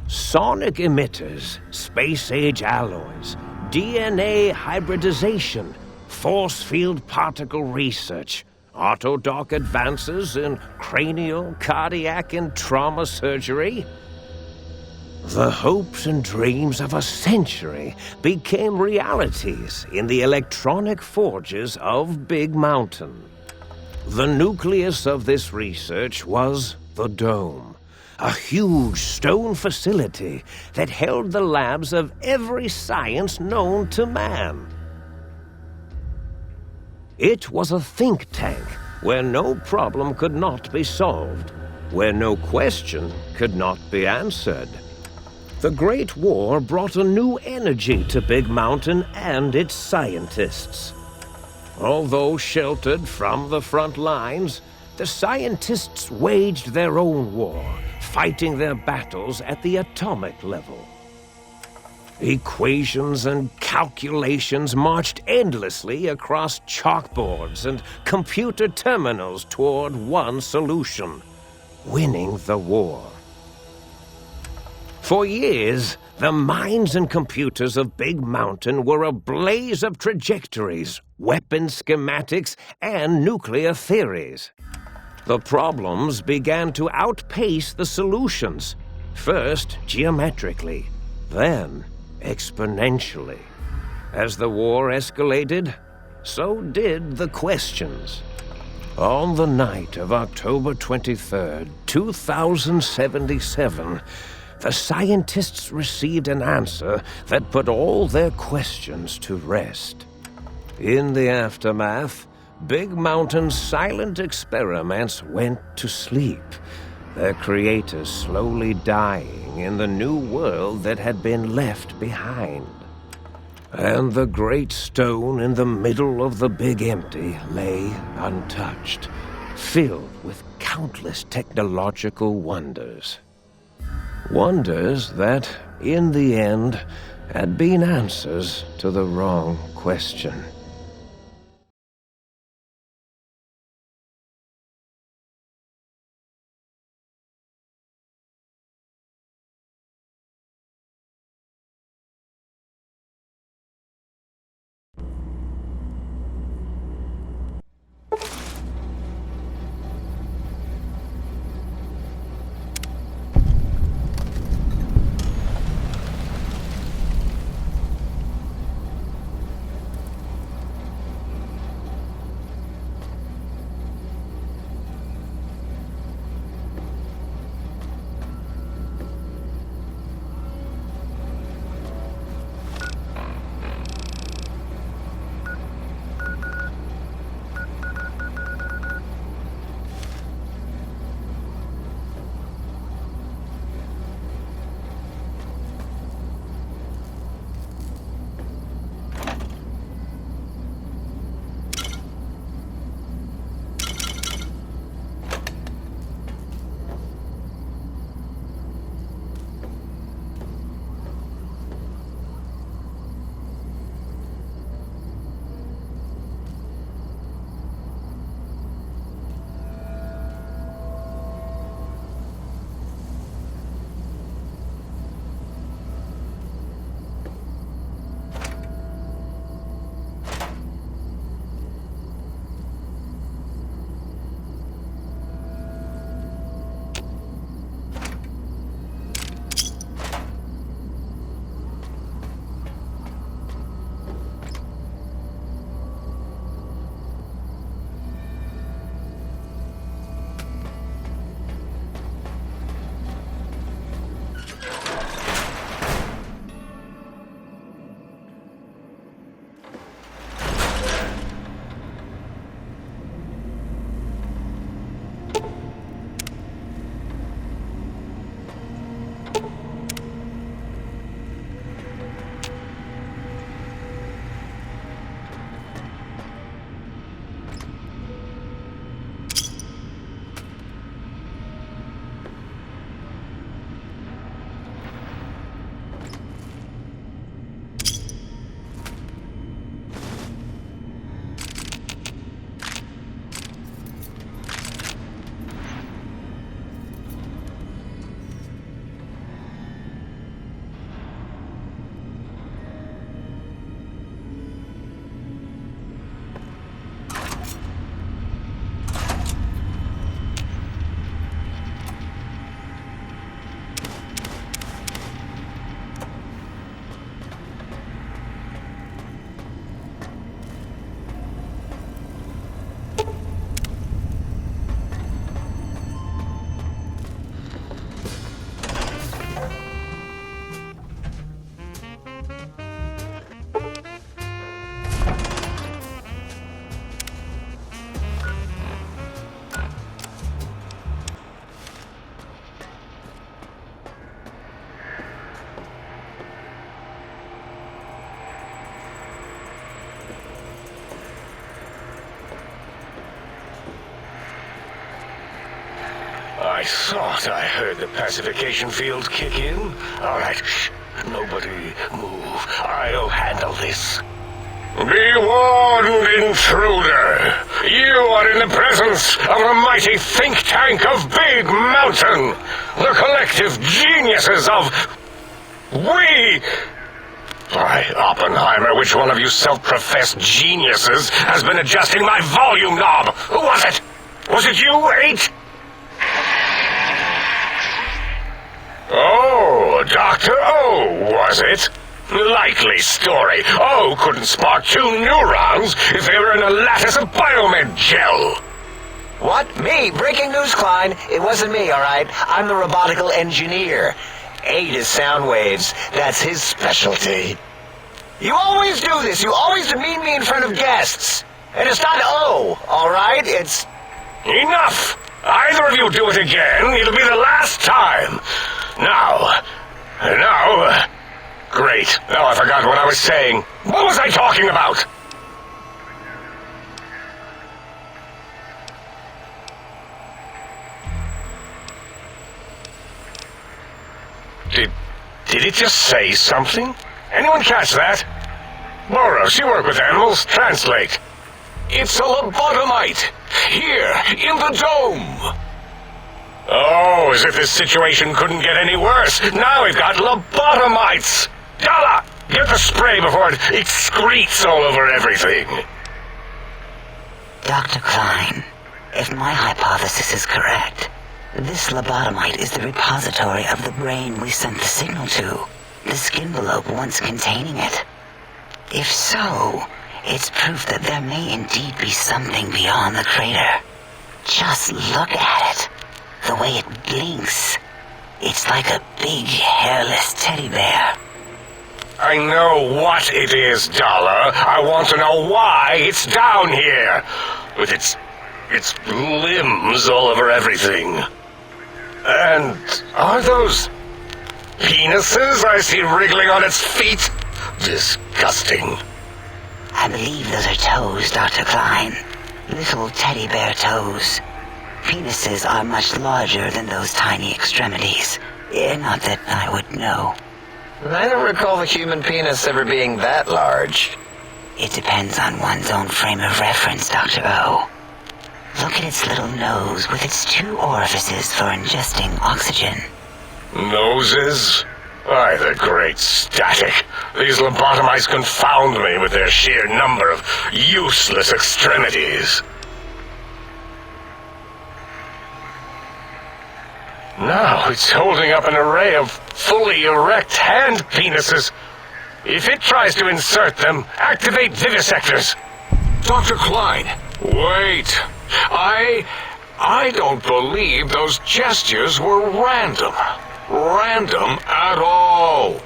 J: Sonic emitters, space-age alloys, DNA hybridization, force field particle research, autodoc advances in cranial, cardiac, and trauma surgery. The hopes and dreams of a century became realities in the electronic forges of Big Mountain. The nucleus of this research was the Dome, a huge stone facility that held the labs of every science known to man. It was a think tank where no problem could not be solved, where no question could not be answered. The Great War brought a new energy to Big Mountain and its scientists. Although sheltered from the front lines, the scientists waged their own war, fighting their battles at the atomic level. Equations and calculations marched endlessly across chalkboards and computer terminals toward one solution: winning the war. For years, the minds and computers of Big Mountain were a blaze of trajectories, weapon schematics, and nuclear theories. The problems began to outpace the solutions, first geometrically, then exponentially. As the war escalated, so did the questions. On the night of October 23rd, 2077, the scientists received an answer that put all their questions to rest. In the aftermath, Big Mountain's silent experiments went to sleep, their creators slowly dying in the new world that had been left behind. And the great stone in the middle of the Big Empty lay untouched, filled with countless technological wonders. Wonders that, in the end, had been answers to the wrong question.
K: I thought I heard the pacification field kick in. All right, shh. Nobody move. I'll handle this. Be warned, intruder. You are in the presence of the mighty think tank of Big Mountain. The collective geniuses of... We... By Oppenheimer, which one of you self-professed geniuses has been adjusting my volume knob? Who was it? Was it you, 8? Oh, Dr. O, was it? Likely story. O couldn't spark 2 neurons if they were in a lattice of biomed gel.
L: What? Me? Breaking news, Klein. It wasn't me, all right? I'm the robotical engineer. 8 is sound waves. That's his specialty. You always do this. You always demean me in front of guests. And it's not O, all right? It's...
K: Enough! Either of you do it again, it'll be the last time. Now... Great. Now I forgot what I was saying. What was I talking about? Did it just say something? Anyone catch that? Boros, you work with animals. Translate. It's a lobotomite. Here, in the dome. Oh, as if this situation couldn't get any worse. Now we've got lobotomites. Dala, get the spray before it excretes all over everything.
M: Dr. Klein, if my hypothesis is correct, this lobotomite is the repository of the brain we sent the signal to, the skinvelope once containing it. If so, it's proof that there may indeed be something beyond the crater. Just look at it. The way it blinks. It's like a big, hairless teddy bear.
K: I know what it is, Dala. I want to know why it's down here. With its limbs all over everything. And are those penises I see wriggling on its feet? Disgusting.
M: I believe those are toes, Dr. Klein. Little teddy bear toes. Penises are much larger than those tiny extremities. Not that I would know.
L: I don't recall the human penis ever being that large.
M: It depends on one's own frame of reference, Dr. O. Look at its little nose with its 2 orifices for ingesting oxygen.
K: Noses? Why, the great static. These lobotomites confound me with their sheer number of useless extremities. Now it's holding up an array of fully erect hand penises. If it tries to insert them, activate vivisectors.
N: Dr. Klein.
K: Wait. I don't believe those gestures were random. Random at all.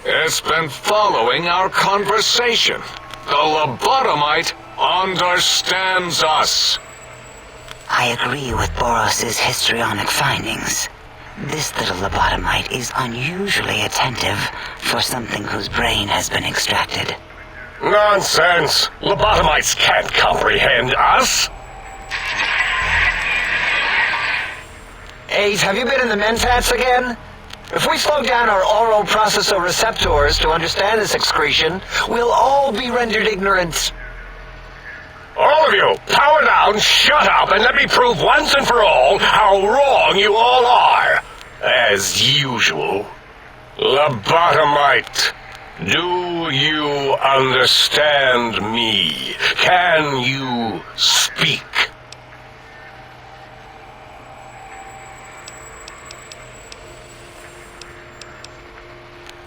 N: It's been following our conversation. The lobotomite understands us.
M: I agree with Boros' histrionic findings. This little lobotomite is unusually attentive for something whose brain has been extracted.
K: Nonsense! Lobotomites can't comprehend us!
L: 8, have you been in the mentats again? If we slow down our oral processoreceptors to understand this excretion, we'll all be rendered ignorant.
K: All of you, power down, shut up, and let me prove once and for all how wrong you all are. As usual. Lobotomite, do you understand me? Can you speak?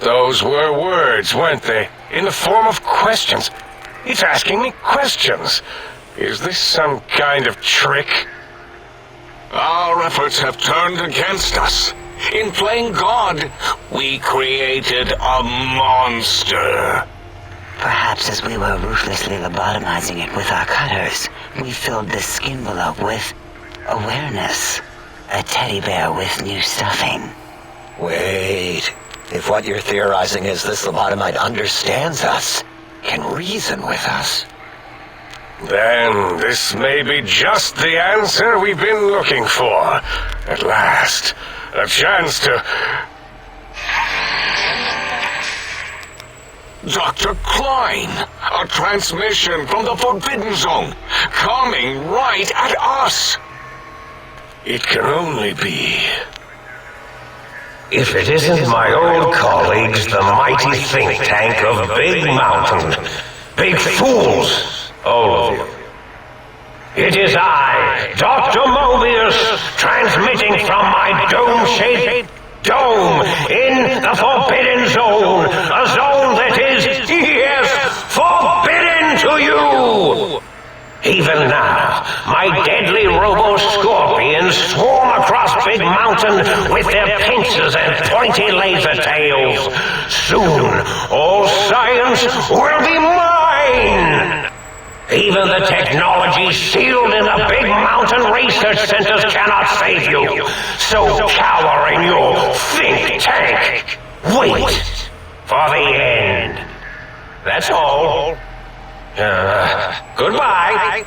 K: Those were words, weren't they? In the form of questions. It's asking me questions. Is this some kind of trick?
N: Our efforts have turned against us. In playing God, we created a monster.
M: Perhaps as we were ruthlessly lobotomizing it with our cutters, we filled the skinvelope with awareness. A teddy bear with new stuffing.
L: Wait. If what you're theorizing is this lobotomite understands us, can reason with us,
K: Then this may be just the answer we've been looking for. At last, a chance to... Dr. Klein! A transmission from the Forbidden Zone, coming right at us! It can only be...
J: If it isn't my old colleagues, the mighty think tank of Big Mountain. Big fools, all of you. It is I, Dr. Mobius, transmitting from my dome-shaped dome in the Forbidden Zone, a zone that is, yes, forbidden to you! Even now, my deadly robo-scorpions swarm across Big Mountain with their pincers and pointy laser tails. Soon, all science will be mine! Even the technology sealed in the Big Mountain research centers cannot save you. So cower in your think tank. Wait for the end. That's all. Goodbye.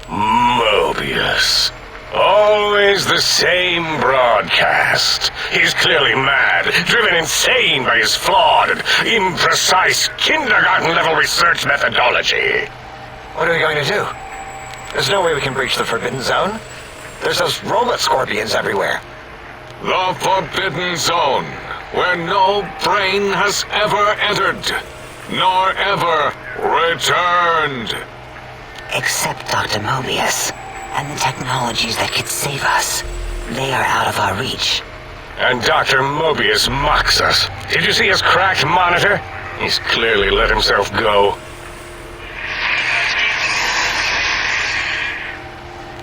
K: Mobius. Always the same broadcast. He's clearly mad, driven insane by his flawed and imprecise kindergarten-level research methodology.
L: What are we going to do? There's no way we can breach the Forbidden Zone. There's those robot scorpions everywhere.
K: The Forbidden Zone, where no brain has ever entered, nor ever returned.
M: Except Dr. Mobius, and the technologies that could save us. They are out of our reach.
K: And Dr. Mobius mocks us. Did you see his cracked monitor? He's clearly let himself go.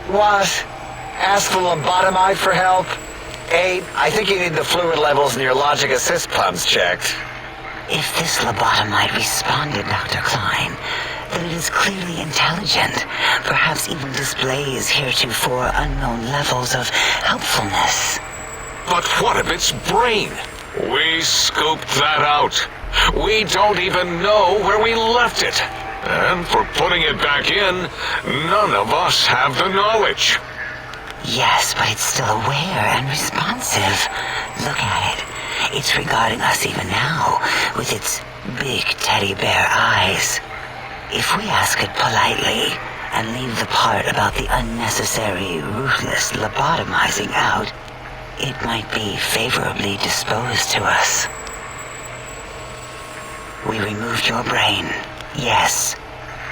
L: What? Ask the lobotomite for help? Abe, I think you need the fluid levels in your logic assist pumps checked.
M: If this lobotomite responded, Dr. Klein, then it is clearly intelligent, perhaps even displays heretofore unknown levels of helpfulness.
K: But what of its brain? We scooped that out. We don't even know where we left it. And for putting it back in, none of us have the knowledge.
M: Yes, but it's still aware and responsive. Look at it. It's regarding us even now, with its big teddy bear eyes. If we ask it politely, and leave the part about the unnecessary, ruthless lobotomizing out, it might be favorably disposed to us. We removed your brain, yes.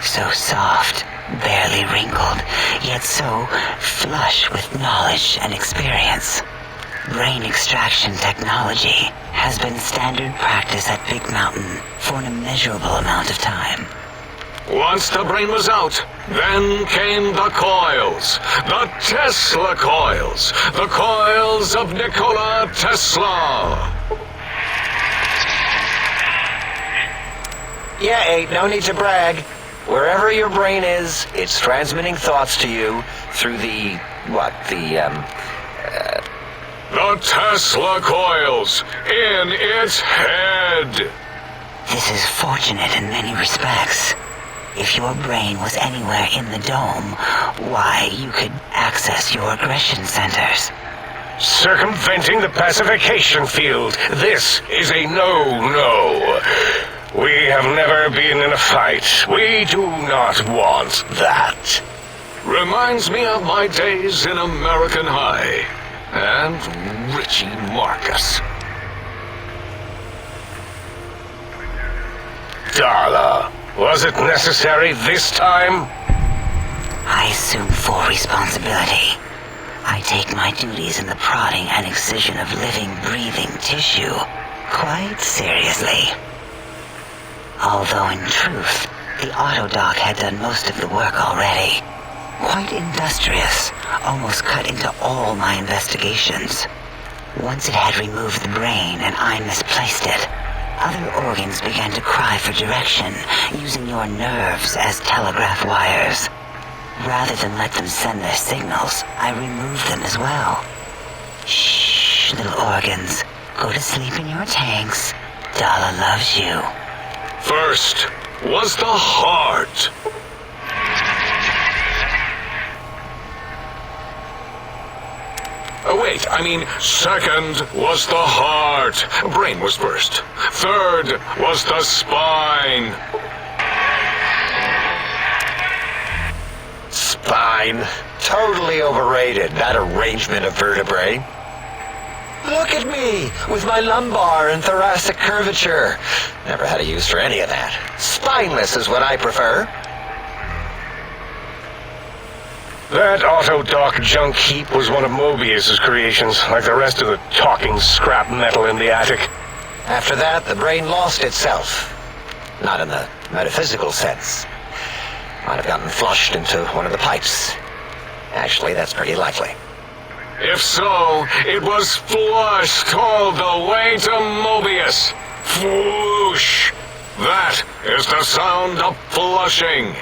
M: So soft, barely wrinkled, yet so flush with knowledge and experience. Brain extraction technology has been standard practice at Big Mountain for an immeasurable amount of time.
K: Once the brain was out, then came the coils. The Tesla coils. The coils of Nikola Tesla.
L: Yeah, Abe, no need to brag. Wherever your brain is, it's transmitting thoughts to you through the
K: Tesla coils in its head.
M: This is fortunate in many respects. If your brain was anywhere in the dome, why, you could access your aggression centers.
K: Circumventing the pacification field. This is a no-no. We have never been in a fight. We do not want that. Reminds me of my days in American High. And Richie Marcus. Darla, was it necessary this time?
M: I assume full responsibility. I take my duties in the prodding and excision of living, breathing tissue quite seriously. Although in truth, the Autodoc had done most of the work already. Quite industrious, almost cut into all my investigations. Once it had removed the brain and I misplaced it, other organs began to cry for direction, using your nerves as telegraph wires. Rather than let them send their signals, I removed them as well. Shh, little organs. Go to sleep in your tanks. Dala loves you.
K: First was the heart.
N: Second was the heart. Brain was first. Third was the spine.
L: Spine? Totally overrated, that arrangement of vertebrae. Look at me, with my lumbar and thoracic curvature. Never had a use for any of that. Spineless is what I prefer.
K: That Autodoc junk heap was one of Mobius's creations, like the rest of the talking scrap metal in the attic.
L: After that, the brain lost itself. Not in the metaphysical sense. Might have gotten flushed into one of the pipes. Actually, that's pretty likely.
N: If so, it was flushed all the way to Mobius. Flush! That is the sound of flushing.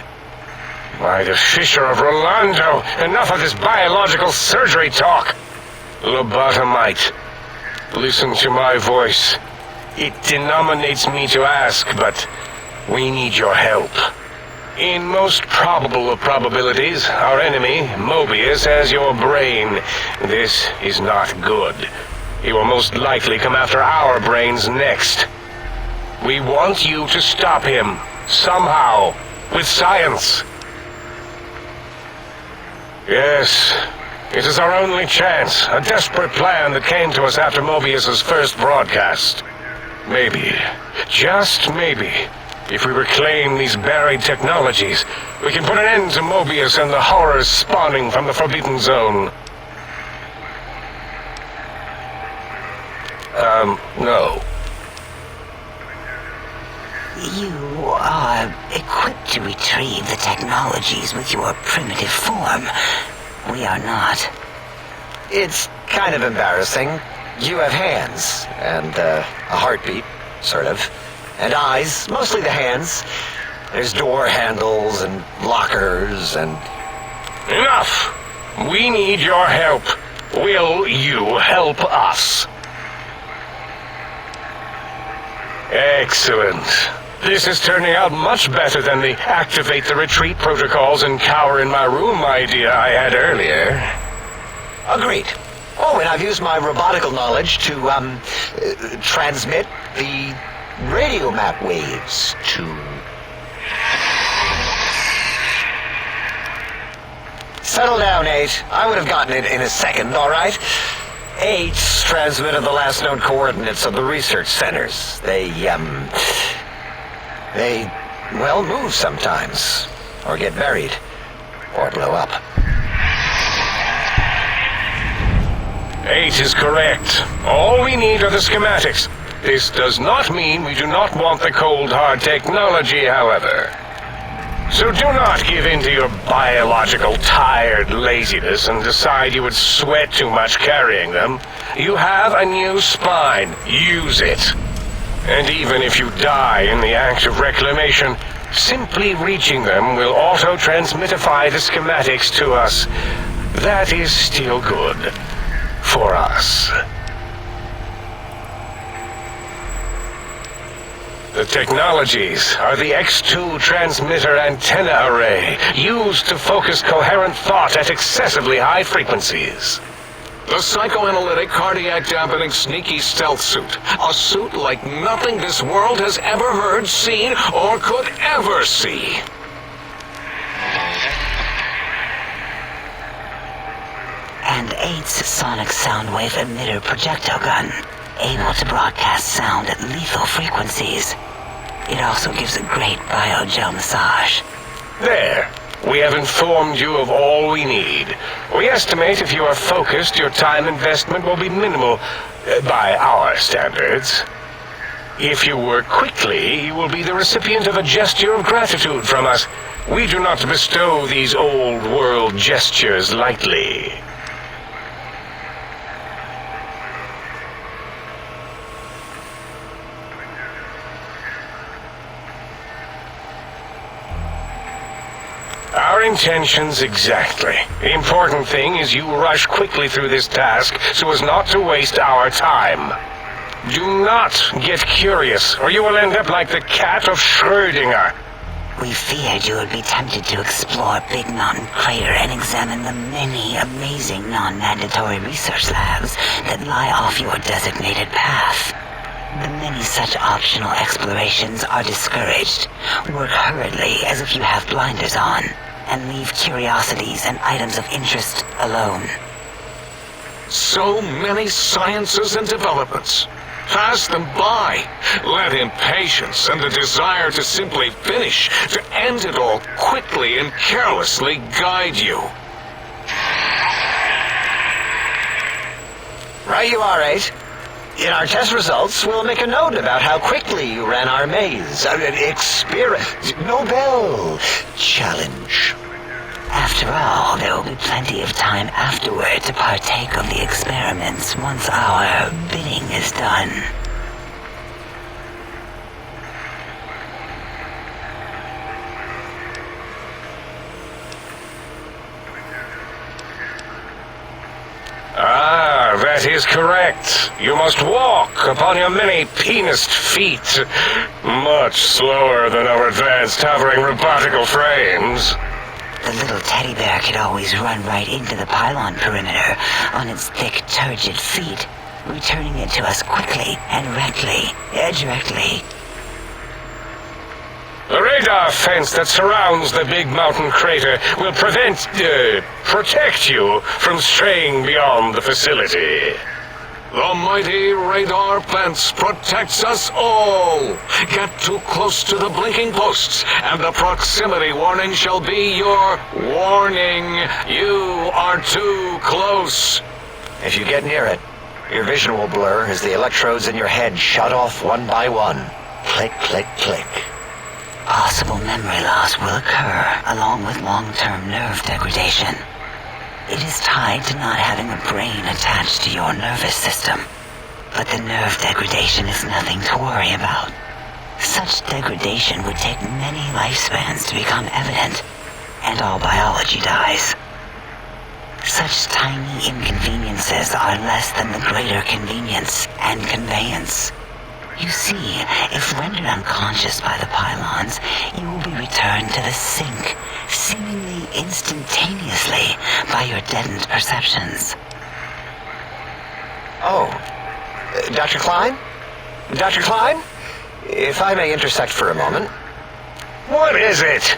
K: By the Fisher of Rolando, enough of this biological surgery talk. Lobotomite, listen to my voice. It denominates me to ask, but we need your help. In most probable of probabilities, our enemy, Mobius, has your brain. This is not good. He will most likely come after our brains next. We want you to stop him, somehow, with science. Yes, it is our only chance, a desperate plan that came to us after Mobius's first broadcast. Maybe, just maybe, if we reclaim these buried technologies, we can put an end to Mobius and the horrors spawning from the Forbidden Zone. No.
M: You are equipped to retrieve the technologies with your primitive form. We are not.
L: It's kind of embarrassing. You have hands, and a heartbeat, sort of. And eyes, mostly the hands. There's door handles and lockers and...
K: Enough! We need your help. Will you help us? Excellent. This is turning out much better than the activate the retreat protocols and cower in my room idea I had earlier.
L: Agreed. Oh, and I've used my robotical knowledge to, transmit the radio map waves to... Settle down, 8. I would have gotten it in a second, all right? 8's transmitted the last known coordinates of the research centers. They, well, move sometimes. Or get buried. Or blow up.
K: 8 is correct. All we need are the schematics. This does not mean we do not want the cold hard technology, however. So do not give in to your biological tired laziness and decide you would sweat too much carrying them. You have a new spine. Use it. And even if you die in the act of reclamation, simply reaching them will auto-transmitify the schematics to us. That is still good. For us. The technologies are the X2 transmitter antenna array, used to focus coherent thought at excessively high frequencies.
N: The psychoanalytic, cardiac dampening, sneaky stealth suit. A suit like nothing this world has ever heard, seen, or could ever see.
M: And 8's sonic sound wave emitter projectile gun, able to broadcast sound at lethal frequencies. It also gives a great biogel massage.
K: There. We have informed you of all we need. We estimate if you are focused, your time investment will be minimal, by our standards. If you work quickly, you will be the recipient of a gesture of gratitude from us. We do not bestow these old-world gestures lightly. Our intentions exactly. The important thing is you rush quickly through this task so as not to waste our time. Do not get curious, or you will end up like the cat of Schrödinger.
M: We feared you would be tempted to explore Big Mountain Crater and examine the many amazing non-mandatory research labs that lie off your designated path. The many such optional explorations are discouraged. Work hurriedly as if you have blinders on, and leave curiosities and items of interest alone.
N: So many sciences and developments. Pass them by. Let impatience and the desire to simply finish, to end it all quickly and carelessly guide you.
L: Right you are, 8. In our test results, we'll make a note about how quickly you ran our maze. Nobel Challenge.
M: After all, there will be plenty of time afterward to partake of the experiments once our bidding is done.
N: Ah, that is correct. You must walk upon your many penised feet. Much slower than our advanced hovering robotical frames.
M: The little teddy bear could always run right into the pylon perimeter on its thick, turgid feet, returning it to us quickly and directly.
N: The radar fence that surrounds the Big Mountain Crater will protect you from straying beyond the facility. The mighty radar fence protects us all. Get too close to the blinking posts, and the proximity warning shall be your warning. You are too close.
L: If you get near it, your vision will blur as the electrodes in your head shut off one by one. Click, click, click.
M: Possible memory loss will occur, along with long-term nerve degradation. It is tied to not having a brain attached to your nervous system. But the nerve degradation is nothing to worry about. Such degradation would take many lifespans to become evident, and all biology dies. Such tiny inconveniences are less than the greater convenience and conveyance. You see, if rendered unconscious by the pylons, you will be returned to the sink, seemingly instantaneously, by your deadened perceptions.
L: Oh, Dr. Klein? Dr. Klein? If I may intersect for a moment.
N: What is it?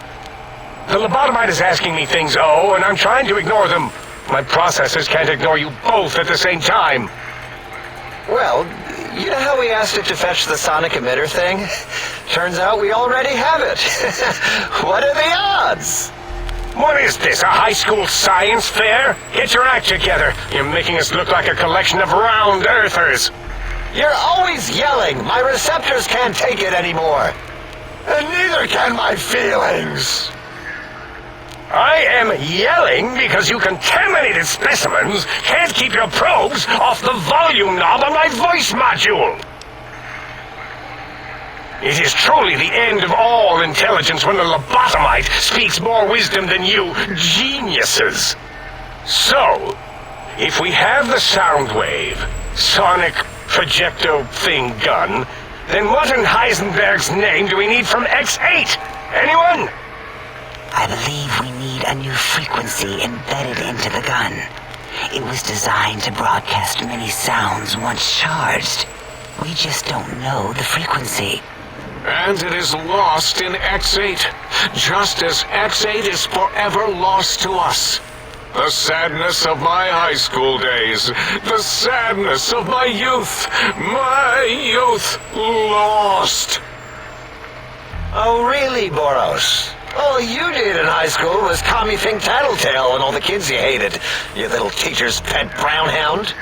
N: The lobotomite is asking me things, and I'm trying to ignore them. My processors can't ignore you both at the same time.
L: Well, you know how we asked it to fetch the sonic emitter thing? Turns out we already have it. What are the odds?
N: What is this, a high school science fair? Get your act together. You're making us look like a collection of round earthers.
L: You're always yelling. My receptors can't take it anymore. And neither can my feelings.
N: I am yelling because you contaminated specimens can't keep your probes off the volume knob on my voice module. It is truly the end of all intelligence when the lobotomite speaks more wisdom than you geniuses. So, if we have the sound wave, sonic projecto thing gun, then what in Heisenberg's name do we need from X8? Anyone?
M: I believe we need a new frequency embedded into the gun. It was designed to broadcast many sounds once charged. We just don't know the frequency.
N: And it is lost in X8, just as X8 is forever lost to us. The sadness of my high school days, the sadness of my youth lost.
L: Oh, really, Boros? All you did in high school was call me Fink Tattletale and all the kids you hated, you little teacher's pet brown hound.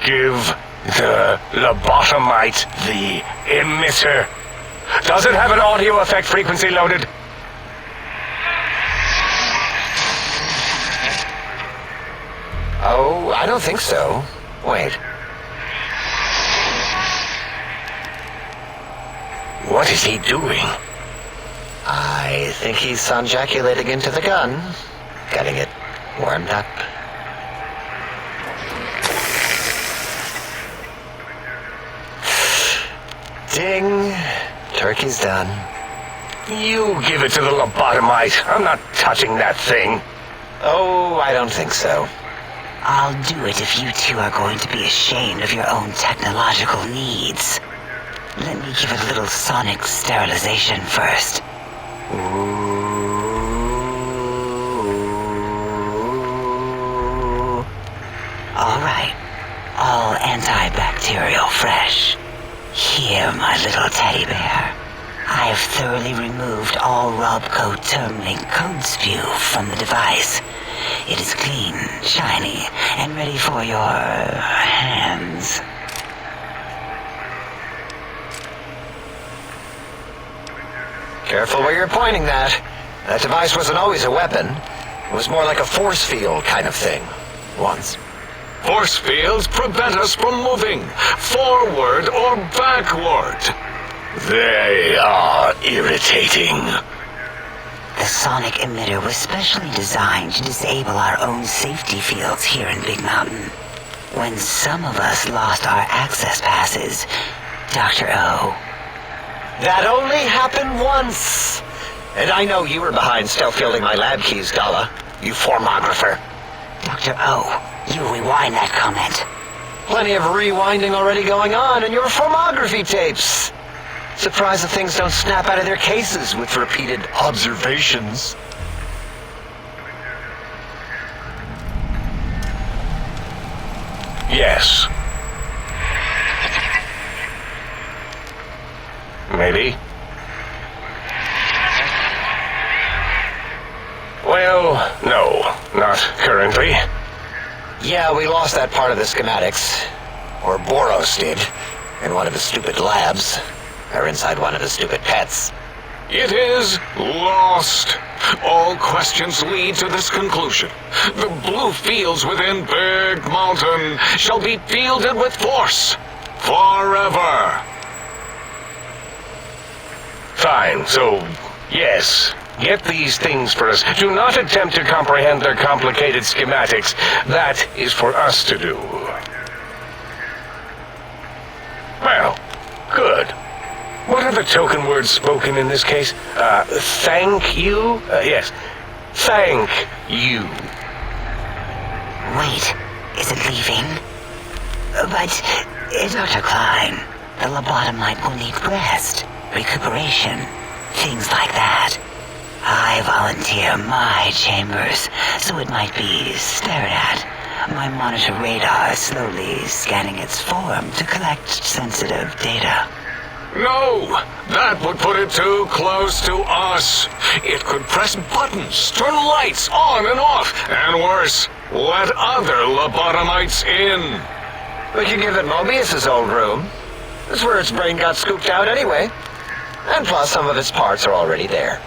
N: Give the lobotomite the emitter. Does it have an audio effect frequency loaded?
L: Oh, I don't think so. Wait.
N: What is he doing?
L: I think he's sonjaculating into the gun, getting it warmed up. Ding! Turkey's done.
K: You give it to the lobotomite. I'm not touching that thing.
L: Oh, I don't think so.
M: I'll do it if you two are going to be ashamed of your own technological needs. Let me give it a little sonic sterilization first. Alright. All antibacterial fresh. Here, my little teddy bear. I've thoroughly removed all Robco Termlink code spew from the device. It is clean, shiny, and ready for your hands.
L: Careful where you're pointing that. That device wasn't always a weapon. It was more like a force field kind of thing. Once.
N: Force fields prevent us from moving forward or backward.
K: They are irritating.
M: The sonic emitter was specially designed to disable our own safety fields here in Big Mountain. When some of us lost our access passes, Dr. O.
L: That only happened once. And I know you were behind stealth fielding my lab keys, Gala. You formographer.
M: Dr. O, you rewind that comment.
L: Plenty of rewinding already going on in your formography tapes. Surprised the things don't snap out of their cases with repeated observations.
K: Yes. Maybe. Well, no, not currently.
L: Yeah, we lost that part of the schematics. Or Boros did, in one of the stupid labs. Or inside one of the stupid pets.
N: It is lost. All questions lead to this conclusion. The blue fields within Big Mountain shall be fielded with force. Forever.
K: Fine, so, yes. Get these things for us. Do not attempt to comprehend their complicated schematics. That is for us to do. Well, good. What are the token words spoken in this case? Thank you? Yes. Thank you.
M: Wait, is it leaving? But, Dr. Klein, the lobotomite will need rest, recuperation, things like that. I volunteer my chambers, so it might be stared at. My monitor radar is slowly scanning its form to collect sensitive data.
N: No, that would put it too close to us. It could press buttons, turn lights on and off, and worse, let other lobotomites in.
L: We could give it Mobius's old room. That's where its brain got scooped out anyway. And plus, some of its parts are already there.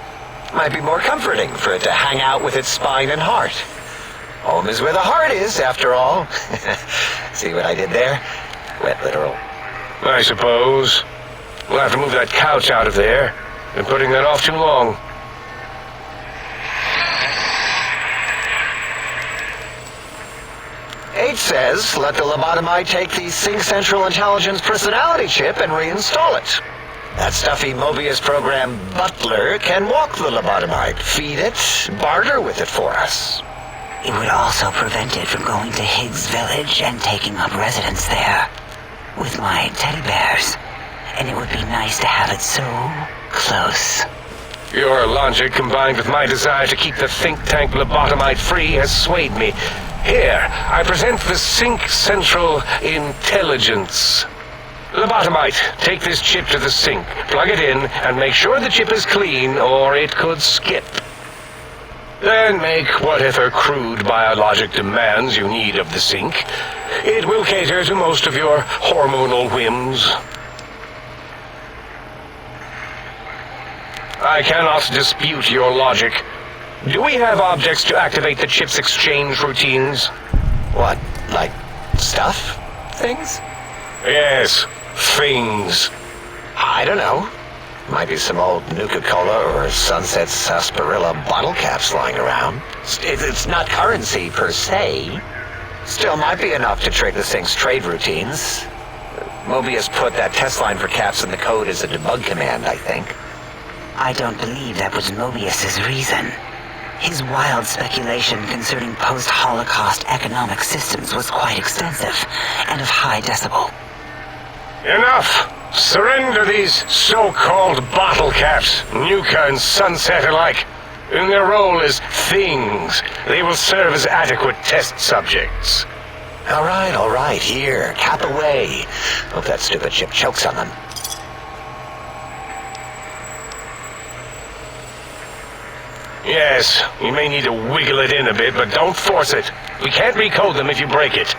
L: Might be more comforting for it to hang out with its spine and heart. Home is where the heart is, after all. See what I did there? Wet literal.
K: I suppose. We'll have to move that couch out of there. Been putting that off too long.
L: H says, let the lobotomite take the Sync Central Intelligence personality chip and reinstall it. That stuffy Mobius program Butler can walk the lobotomite, feed it, barter with it for us.
M: It would also prevent it from going to Higgs Village and taking up residence there with my teddy bears. And it would be nice to have it so close.
K: Your logic, combined with my desire to keep the think tank lobotomite free, has swayed me. Here, I present the Sync Central Intelligence. Lobotomite, take this chip to the sink, plug it in, and make sure the chip is clean, or it could skip. Then make whatever crude biologic demands you need of the sink. It will cater to most of your hormonal whims. I cannot dispute your logic. Do we have objects to activate the chip's exchange routines?
L: What, like stuff? Things?
K: Yes, things.
L: I don't know. Might be some old Nuka-Cola or Sunset Sarsaparilla bottle caps lying around. It's not currency per se. Still might be enough to trigger the thing's trade routines. Mobius put that test line for caps in the code as a debug command, I think.
M: I don't believe that was Mobius's reason. His wild speculation concerning post-Holocaust economic systems was quite extensive and of high decibel.
N: Enough! Surrender these so-called bottle caps, Nuka and Sunset alike. In their role as things, they will serve as adequate test subjects.
L: All right, here, cap away. Hope that stupid ship chokes on them.
N: Yes, you may need to wiggle it in a bit, but don't force it. We can't recode them if you break it.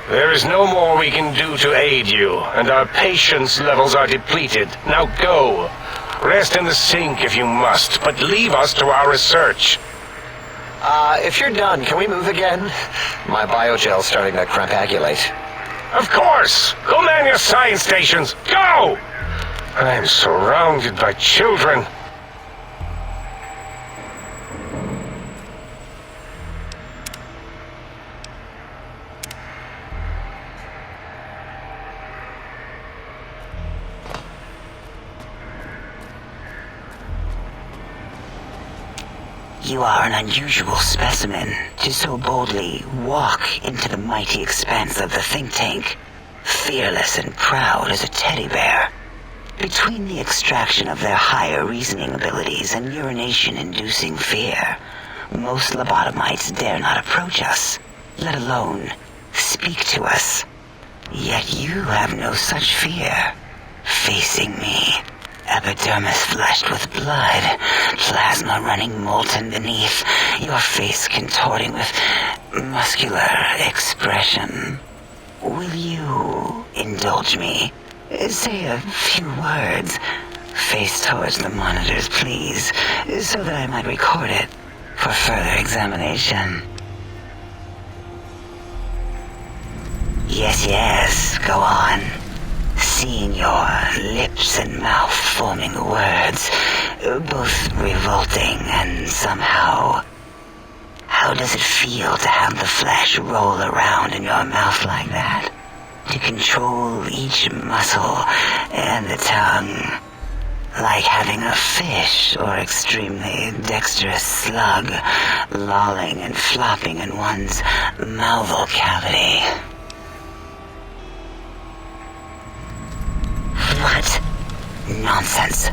N: There is no more we can do to aid you, and our patience levels are depleted. Now go. Rest in the sink if you must, but leave us to our research.
L: If you're done, can we move again? My biogel's starting to crampagulate.
N: Of course! Go man your science stations! Go! I'm surrounded by children.
M: You are an unusual specimen to so boldly walk into the mighty expanse of the think tank, fearless and proud as a teddy bear. Between the extraction of their higher reasoning abilities and urination-inducing fear, most lobotomites dare not approach us, let alone speak to us. Yet you have no such fear, facing me. Epidermis flushed with blood, plasma running molten beneath, your face contorting with muscular expression. Will you indulge me? Say a few words. Face towards the monitors, please, so that I might record it for further examination. Yes, go on. Seeing your lips and mouth forming words, both revolting and somehow... How does it feel to have the flesh roll around in your mouth like that? To control each muscle and the tongue? Like having a fish or extremely dexterous slug lolling and flopping in one's mouthal cavity. What? Nonsense.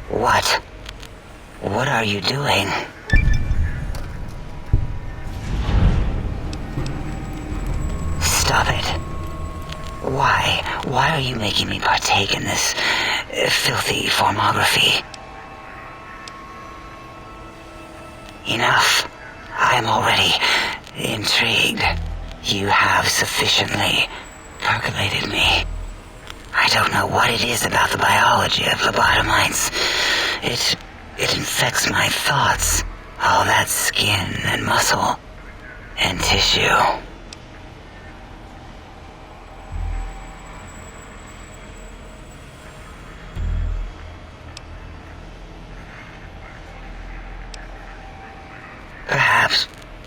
M: What? What are you doing? Stop it. Why? Why are you making me partake in this filthy formography? Enough. I am already intrigued. You have sufficiently percolated me. I don't know what it is about the biology of lobotomites. It infects my thoughts. All that skin and muscle and tissue.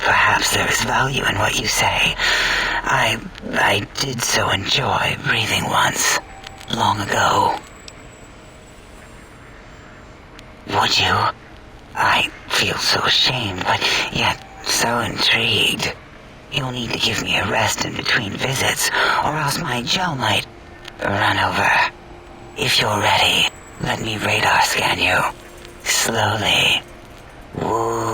M: Perhaps there is value in what you say. I did so enjoy breathing once, long ago. Would you? I feel so ashamed, but yet so intrigued. You'll need to give me a rest in between visits, or else my gel might run over. If you're ready, let me radar scan you. Slowly. Woo.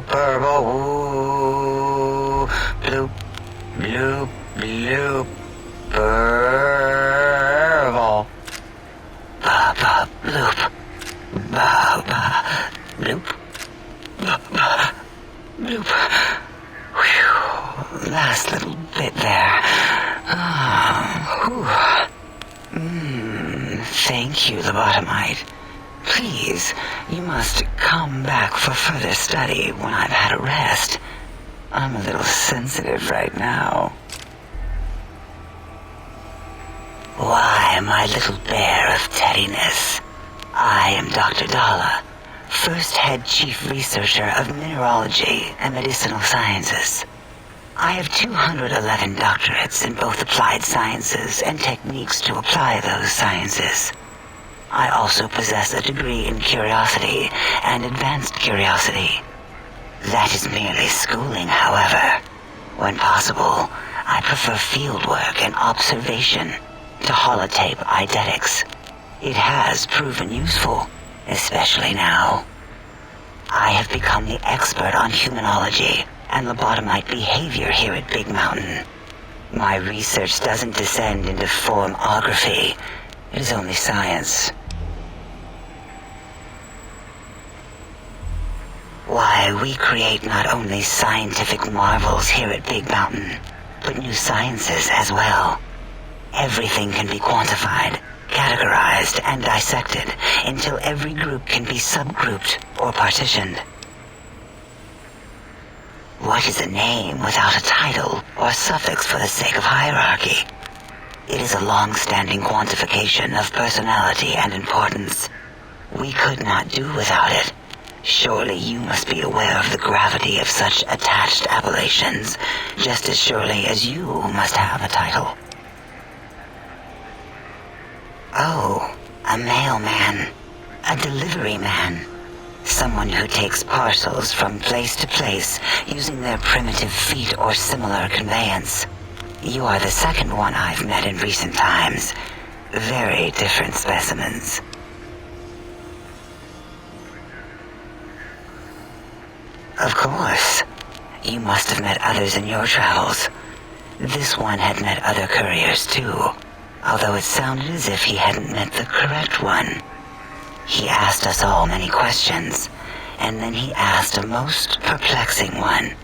M: Purple, woo, bloop, bloop, bloop, purple, ba, bloop, ba, bloop, ba, bloop, whew, last little bit there, thank you, lobotomite. Please, you must come back for further study when I've had a rest. I'm a little sensitive right now. Why, my little bear of teddiness. I am Dr. Dala, first head chief researcher of mineralogy and medicinal sciences. I have 211 doctorates in both applied sciences and techniques to apply those sciences. I also possess a degree in curiosity and advanced curiosity. That is merely schooling, however. When possible, I prefer fieldwork and observation to holotape eidetics. It has proven useful, especially now. I have become the expert on humanology and lobotomite behavior here at Big Mountain. My research doesn't descend into formography. It is only science. Why, we create not only scientific marvels here at Big Mountain, but new sciences as well. Everything can be quantified, categorized, and dissected until every group can be subgrouped or partitioned. What is a name without a title or suffix for the sake of hierarchy? It is a long-standing quantification of personality and importance. We could not do without it. Surely you must be aware of the gravity of such attached appellations, just as surely as you must have a title. Oh, a mailman. A delivery man. Someone who takes parcels from place to place using their primitive feet or similar conveyance. You are the second one I've met in recent times. Very different specimens. Of course. You must have met others in your travels. This one had met other couriers too, although it sounded as if he hadn't met the correct one. He asked us all many questions, and then he asked a most perplexing one.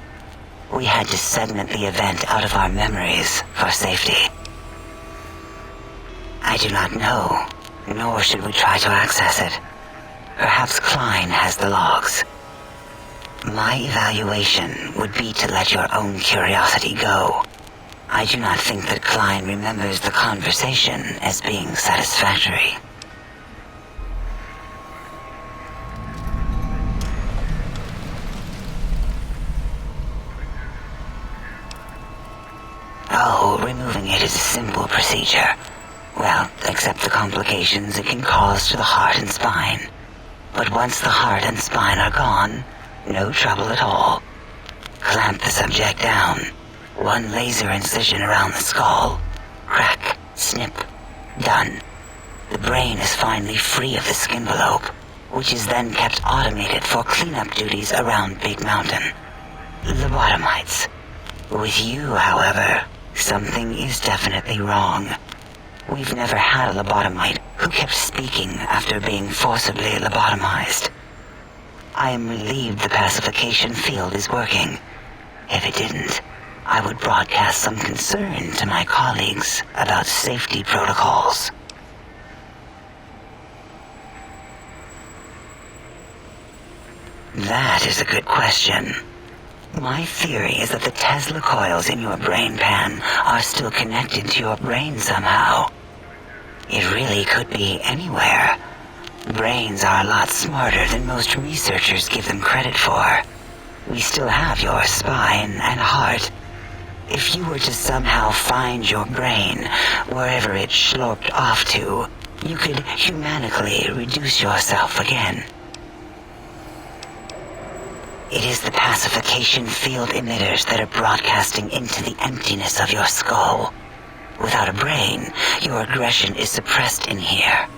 M: We had to segment the event out of our memories for safety. I do not know, nor should we try to access it. Perhaps Klein has the logs. My evaluation would be to let your own curiosity go. I do not think that Klein remembers the conversation as being satisfactory. Oh, removing it is a simple procedure. Well, except the complications it can cause to the heart and spine. But once the heart and spine are gone, no trouble at all. Clamp the subject down. One laser incision around the skull. Crack, snip, done. The brain is finally free of the skin envelope, which is then kept automated for cleanup duties around Big Mountain. Lobotomites. With you, however, something is definitely wrong. We've never had a lobotomite who kept speaking after being forcibly lobotomized. I am relieved the pacification field is working. If it didn't, I would broadcast some concern to my colleagues about safety protocols. That is a good question. My theory is that the Tesla coils in your brain pan are still connected to your brain somehow. It really could be anywhere. Brains are a lot smarter than most researchers give them credit for. We still have your spine and heart. If you were to somehow find your brain, wherever it sloped off to, you could humanically reduce yourself again. It is the pacification field emitters that are broadcasting into the emptiness of your skull. Without a brain, your aggression is suppressed in here.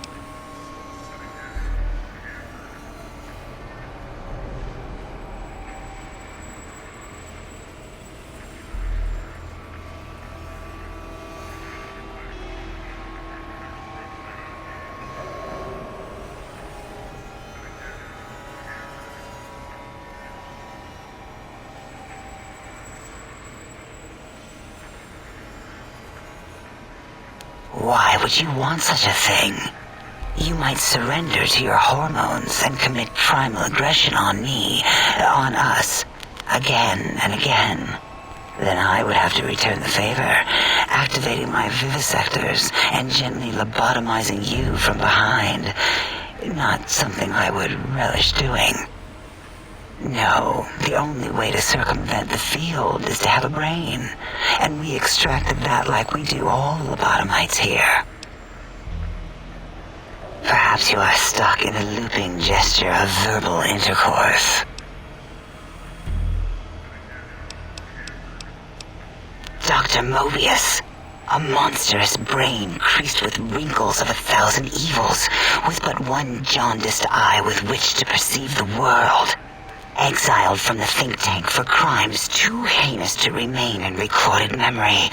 M: Why would you want such a thing? You might surrender to your hormones and commit primal aggression on me, on us, again and again. Then I would have to return the favor, activating my vivisectors and gently lobotomizing you from behind. not something I would relish doing. No, the only way to circumvent the field is to have a brain, and we extracted that like we do all the lobotomites here. Perhaps you are stuck in a looping gesture of verbal intercourse. Dr. Mobius, a monstrous brain creased with wrinkles of 1,000 evils, with but one jaundiced eye with which to perceive the world. Exiled from the think tank for crimes too heinous to remain in recorded memory,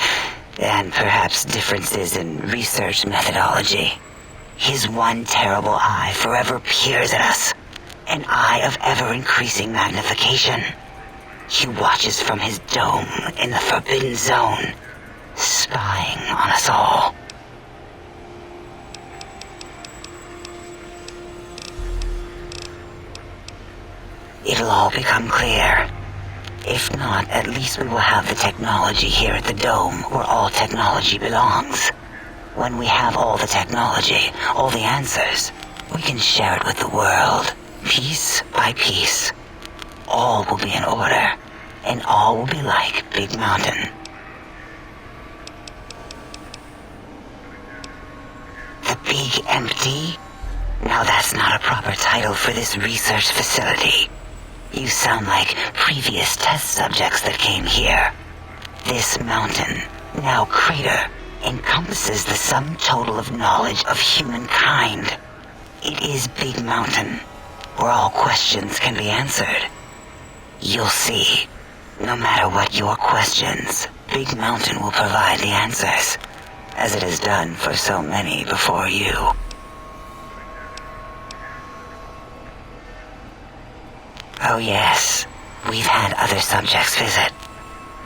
M: and perhaps differences in research methodology. His one terrible eye forever peers at us, an eye of ever-increasing magnification. He watches from his dome in the Forbidden Zone, spying on us all. It'll all become clear. If not, at least we will have the technology here at the Dome, where all technology belongs. When we have all the technology, all the answers, we can share it with the world, piece by piece. All will be in order, and all will be like Big Mountain. The Big Empty? Now that's not a proper title for this research facility. You sound like previous test subjects that came here. This mountain, now crater, encompasses the sum total of knowledge of humankind. It is Big Mountain, where all questions can be answered. You'll see, no matter what your questions, Big Mountain will provide the answers, as it has done for so many before you. Oh yes, we've had other subjects visit.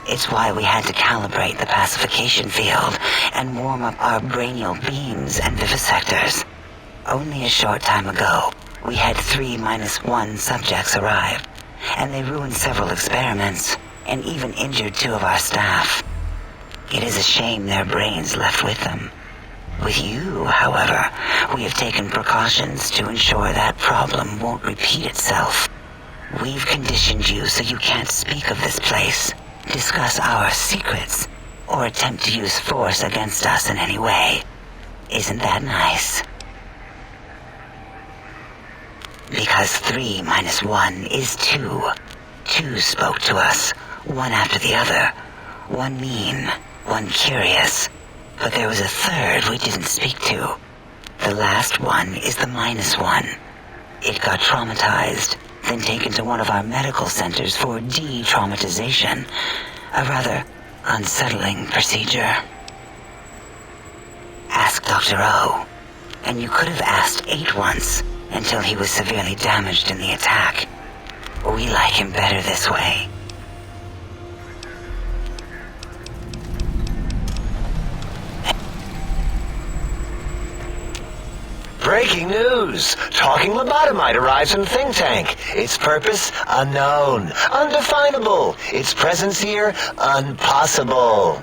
M: It's why we had to calibrate the pacification field and warm up our brainial beams and vivisectors. Only a short time ago, we had 3-1 subjects arrive, and they ruined several experiments, and even injured 2 of our staff. It is a shame their brains left with them. With you, however, we have taken precautions to ensure that problem won't repeat itself. We've conditioned you so you can't speak of this place, discuss our secrets, or attempt to use force against us in any way. Isn't that nice? Because 3-1 is 2. 2 spoke to us, one after the other. One mean, one curious. But there was a third we didn't speak to. The last one is the -1. It got traumatized, then taken to one of our medical centers for de-traumatization. A rather unsettling procedure. Ask Dr. O. And you could have asked 8 once, until he was severely damaged in the attack. We like him better this way.
L: Breaking news! Talking lobotomite arrives in Think Tank. Its purpose, unknown. Undefinable. Its presence here, impossible.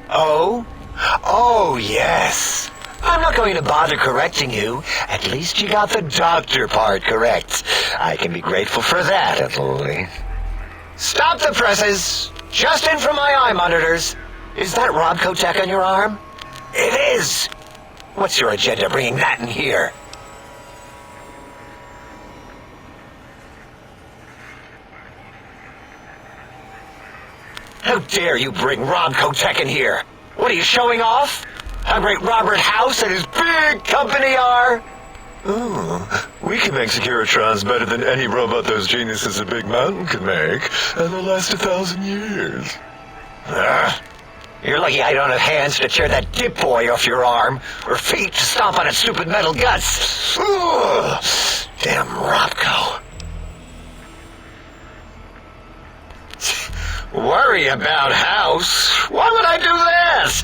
L: Oh? Oh, yes. I'm not going to bother correcting you. At least you got the doctor part correct. I can be grateful for that, at least. Stop the presses! Just in from my eye monitors. Is that Rob Kotek on your arm? It is! What's your agenda bringing that in here? How dare you bring Rob Kotek in here? What are you showing off? How great Robert House and his big company are?
O: Ooh, we can make Securitrons better than any robot those geniuses at Big Mountain can make, and they'll last 1,000 years.
L: You're lucky I don't have hands to tear that dip boy off your arm, or feet to stomp on its stupid metal guts. Ugh. Damn Robco. Worry about House? Why would I do this?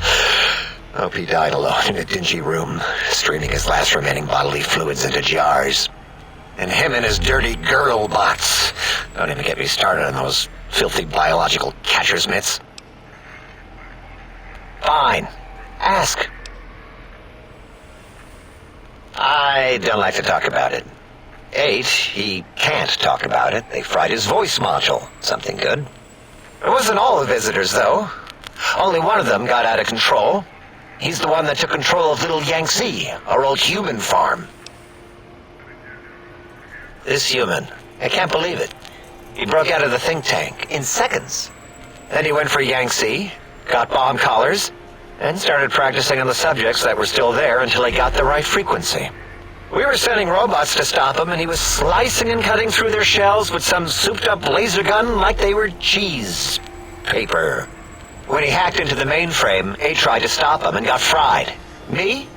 L: Hope he died alone in a dingy room, straining his last remaining bodily fluids into jars. And him and his dirty girl bots. Don't even get me started on those filthy biological catcher's mitts. Fine. Ask. I don't like to talk about it. 8, he can't talk about it. They fried his voice module. Something good. It wasn't all the visitors, though. Only one of them got out of control. He's the one that took control of Little Yangtze, our old human farm. This human, I can't believe it. He broke out of the think tank in seconds. Then he went for Yangtze, got bomb collars, and started practicing on the subjects that were still there until he got the right frequency. We were sending robots to stop him, and he was slicing and cutting through their shells with some souped-up laser gun like they were cheese paper. When he hacked into the mainframe, A tried to stop him and got fried. Me?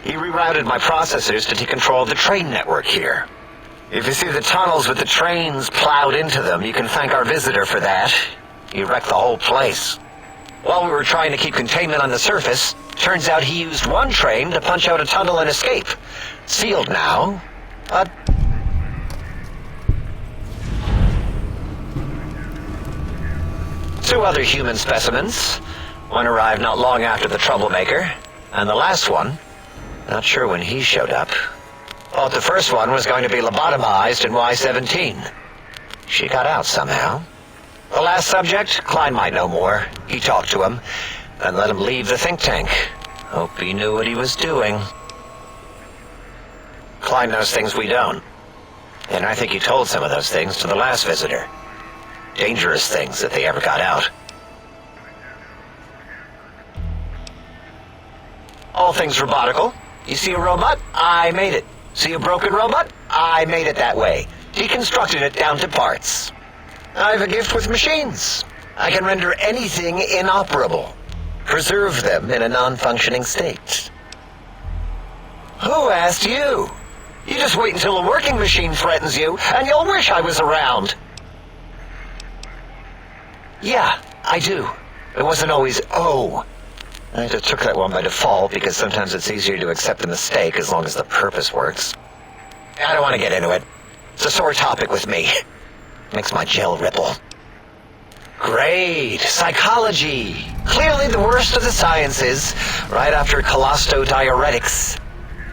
L: He rerouted my processors to take control of the train network here. If you see the tunnels with the trains plowed into them, you can thank our visitor for that. He wrecked the whole place. While we were trying to keep containment on the surface, turns out he used one train to punch out a tunnel and escape. Sealed now, but... Two other human specimens. One arrived not long after the troublemaker, and the last one, not sure when he showed up. Thought the first one was going to be lobotomized in Y-17. She got out somehow. The last subject, Klein might know more. He talked to him, and let him leave the think tank. Hope he knew what he was doing. Klein knows things we don't. And I think he told some of those things to the last visitor. Dangerous things if they ever got out. All things robotical. You see a robot? I made it. See a broken robot? I made it that way. Deconstructed it down to parts. I have a gift with machines. I can render anything inoperable. Preserve them in a non-functioning state. Who asked you? You just wait until a working machine threatens you, and you'll wish I was around. Yeah, I do. It wasn't always oh. I just took that one by default because sometimes it's easier to accept the mistake as long as the purpose works. I don't want to get into it. It's a sore topic with me. Makes my gel ripple. Great. Psychology. Clearly the worst of the sciences, right after cholestodiuretics.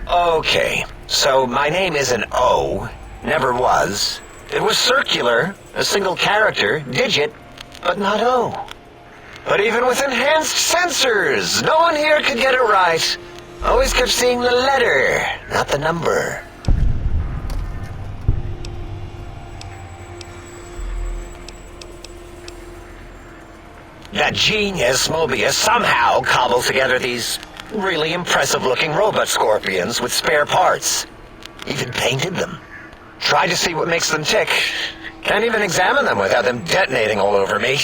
L: Okay, so my name isn't O. Never was. It was circular, a single character, digit, but not O. But even with enhanced sensors, no one here could get it right. Always kept seeing the letter, not the number. That genius, Mobius, somehow cobbled together these really impressive-looking robot scorpions with spare parts. Even painted them. Tried to see what makes them tick. Can't even examine them without them detonating all over me.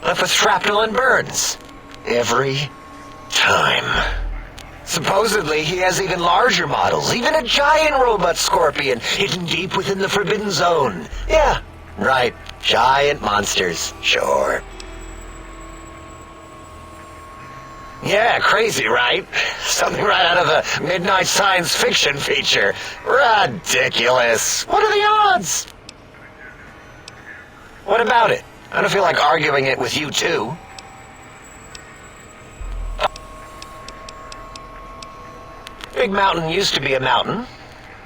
L: Left with shrapnel and burns. Every time. Supposedly, he has even larger models, even a giant robot scorpion hidden deep within the Forbidden Zone. Yeah, right. Giant monsters, sure. Yeah, crazy, right? Something right out of a midnight science fiction feature. Ridiculous. What are the odds? What about it? I don't feel like arguing it with you, too. Big Mountain used to be a mountain.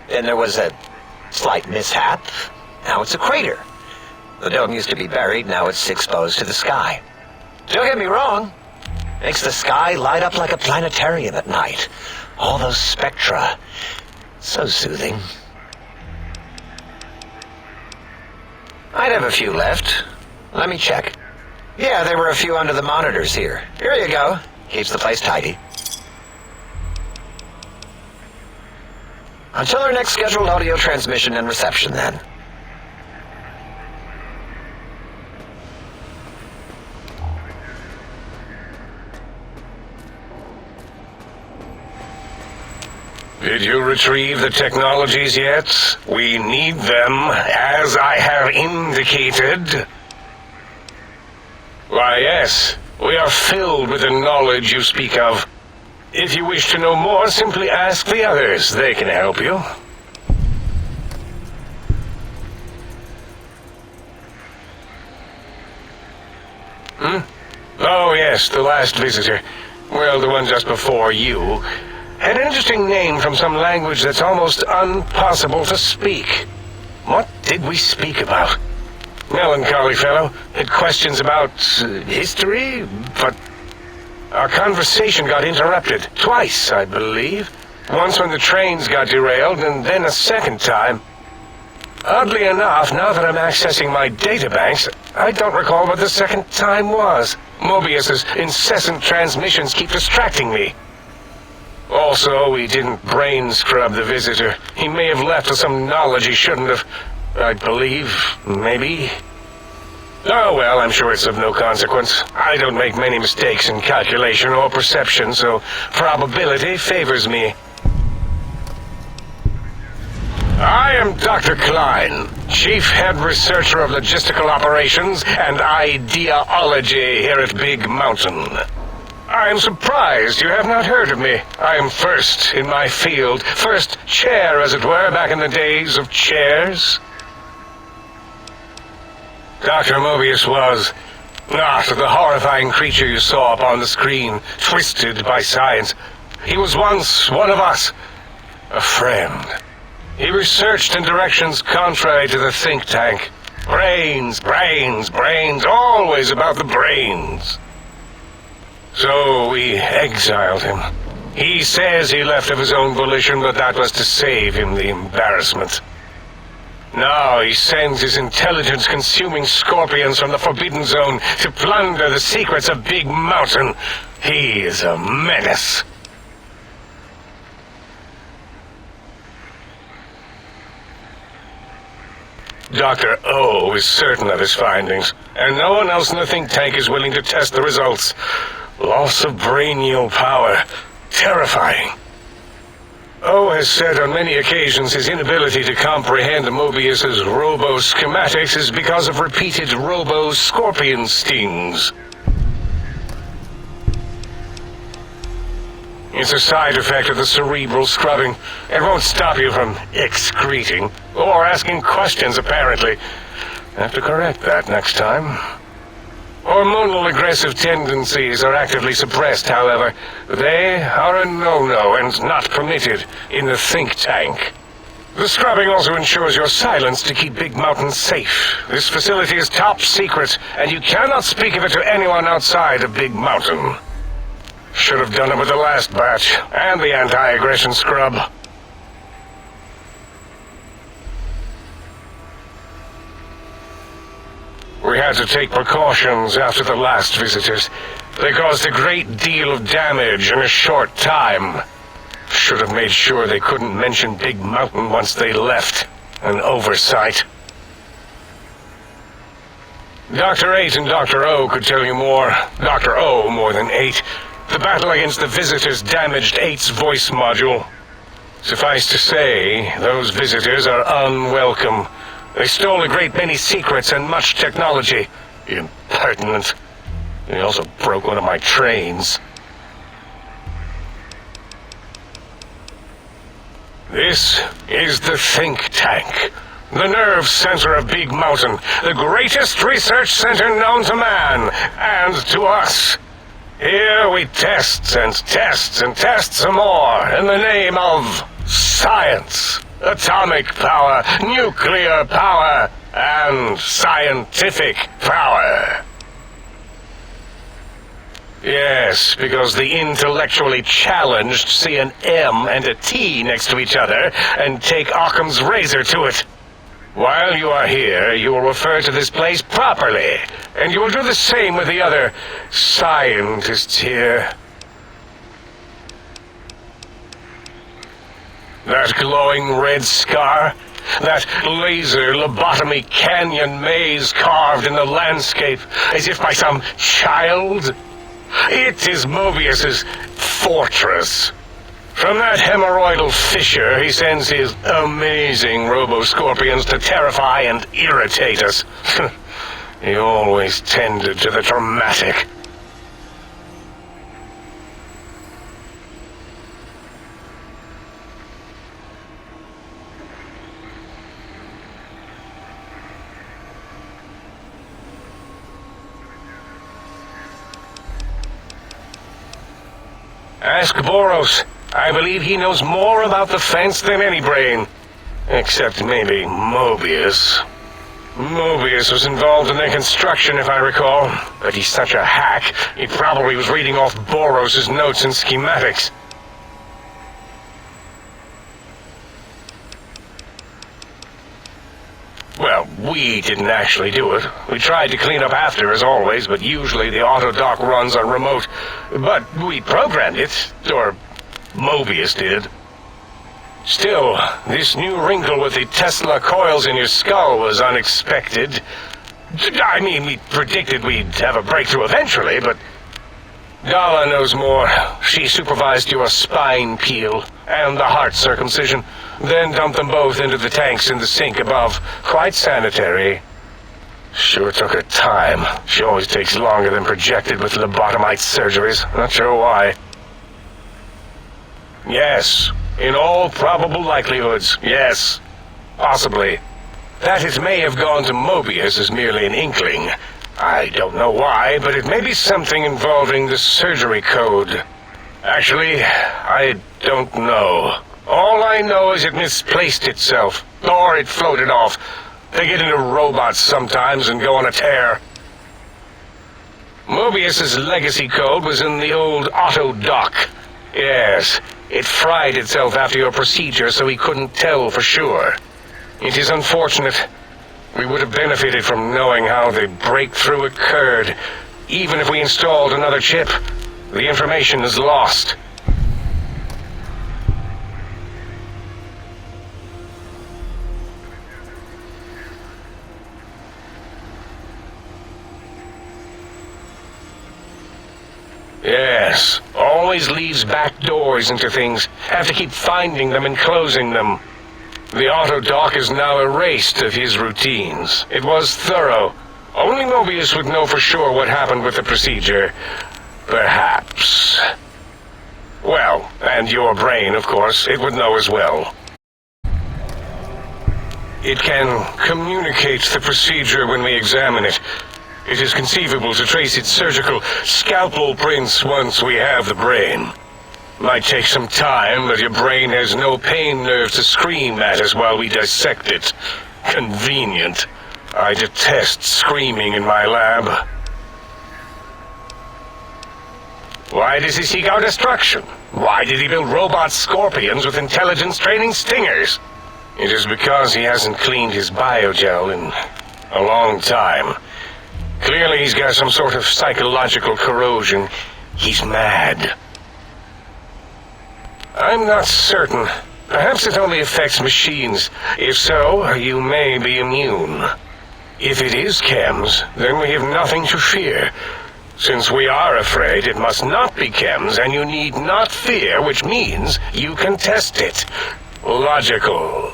L: Then there was a slight mishap. Now it's a crater. The dome used to be buried, now it's exposed to the sky. Don't get me wrong. Makes the sky light up like a planetarium at night. All those spectra. So soothing. I'd have a few left. Let me check. Yeah, there were a few under the monitors here. Here you go. Keeps the place tidy. Until our next scheduled audio transmission and reception, then.
N: Did you retrieve the technologies yet? We need them, as I have indicated. Why, yes, we are filled with the knowledge you speak of. If you wish to know more, simply ask the others. They can help you. Oh, yes, the last visitor. Well, the one just before you. An interesting name from some language that's almost impossible to speak. What did we speak about? Melancholy fellow. Had questions about history, but our conversation got interrupted. Twice, I believe. Once when the trains got derailed, and then a second time. Oddly enough, now that I'm accessing my databanks, I don't recall what the second time was. Mobius's incessant transmissions keep distracting me. Also, we didn't brain scrub the visitor. He may have left with some knowledge he shouldn't have. I believe, maybe. Oh well, I'm sure it's of no consequence. I don't make many mistakes in calculation or perception, so probability favors me. I am Dr. Klein, Chief Head Researcher of Logistical Operations and Ideology here at Big Mountain. I am surprised you have not heard of me. I am first in my field, first chair, as it were, back in the days of chairs. Dr. Mobius was not the horrifying creature you saw upon the screen, twisted by science. He was once one of us, a friend. He researched in directions contrary to the think tank. Brains, brains, brains, always about the brains. So we exiled him. He says he left of his own volition, but that was to save him the embarrassment. Now he sends his intelligence-consuming scorpions from the Forbidden Zone to plunder the secrets of Big Mountain. He is a menace. Dr. O is certain of his findings, and no one else in the think tank is willing to test the results. Loss of brainial power. Terrifying. O has said on many occasions his inability to comprehend Mobius's robo-schematics is because of repeated robo-scorpion stings. It's a side effect of the cerebral scrubbing. It won't stop you from excreting, or asking questions, apparently. Have to correct that next time. Hormonal aggressive tendencies are actively suppressed, however. They are a no-no and not permitted in the think tank. The scrubbing also ensures your silence to keep Big Mountain safe. This facility is top secret, and you cannot speak of it to anyone outside of Big Mountain. Should have done it with the last batch, and the anti-aggression scrub. We had to take precautions after the last visitors. They caused a great deal of damage in a short time. Should have made sure they couldn't mention Big Mountain once they left. An oversight. Dr. 8 and Dr. O could tell you more. Dr. O more than 8. The battle against the visitors damaged 8's voice module. Suffice to say, those visitors are unwelcome. They stole a great many secrets and much technology. Impertinent. They also broke one of my trains. This is the think tank. The nerve center of Big Mountain. The greatest research center known to man, and to us. Here we test and test and test some more in the name of science, atomic power, nuclear power, and scientific power. Yes, because the intellectually challenged see an M and a T next to each other and take Occam's razor to it. While you are here, you will refer to this place properly, and you will do the same with the other scientists here. That glowing red scar, that laser lobotomy canyon maze carved in the landscape as if by some child, it is Mobius's fortress. From that hemorrhoidal fissure, he sends his amazing robo-scorpions to terrify and irritate us. He always tended to the dramatic. Ask Boros. I believe he knows more about the fence than any brain. Except maybe Mobius. Mobius was involved in their construction, if I recall. But he's such a hack, he probably was reading off Boros' notes and schematics. Well, we didn't actually do it. We tried to clean up after, as always, but usually the auto-dock runs on remote. But we programmed it, or Mobius did. Still, this new wrinkle with the Tesla coils in your skull was unexpected. I mean, we predicted we'd have a breakthrough eventually, but Dala knows more. She supervised your spine peel and the heart circumcision, then dumped them both into the tanks in the sink above. Quite sanitary. Sure took her time. She always takes longer than projected with lobotomite surgeries. Not sure why. Yes, in all probable likelihoods, yes. Possibly. That it may have gone to Mobius is merely an inkling. I don't know why, but it may be something involving the surgery code. Actually, I don't know. All I know is it misplaced itself, or it floated off. They get into robots sometimes and go on a tear. Mobius's legacy code was in the old auto-dock. Yes, it fried itself after your procedure, so he couldn't tell for sure. It is unfortunate. We would have benefited from knowing how the breakthrough occurred. Even if we installed another chip, the information is lost. Yes, always leaves back doors into things. Have to keep finding them and closing them. The auto-dock is now erased of his routines. It was thorough. Only Mobius would know for sure what happened with the procedure. Perhaps. Well, and your brain, of course, it would know as well. It can communicate the procedure when we examine it. It is conceivable to trace its surgical scalpel prints once we have the brain. Might take some time, but your brain has no pain nerve to scream at us while we dissect it. Convenient. I detest screaming in my lab. Why does he seek our destruction? Why did he build robot scorpions with intelligence training stingers? It is because he hasn't cleaned his biogel in a long time. Clearly he's got some sort of psychological corrosion. He's mad. I'm not certain. Perhaps it only affects machines. If so, you may be immune. If it is chems, then we have nothing to fear. Since we are afraid, it must not be chems, and you need not fear, which means you can test it. Logical.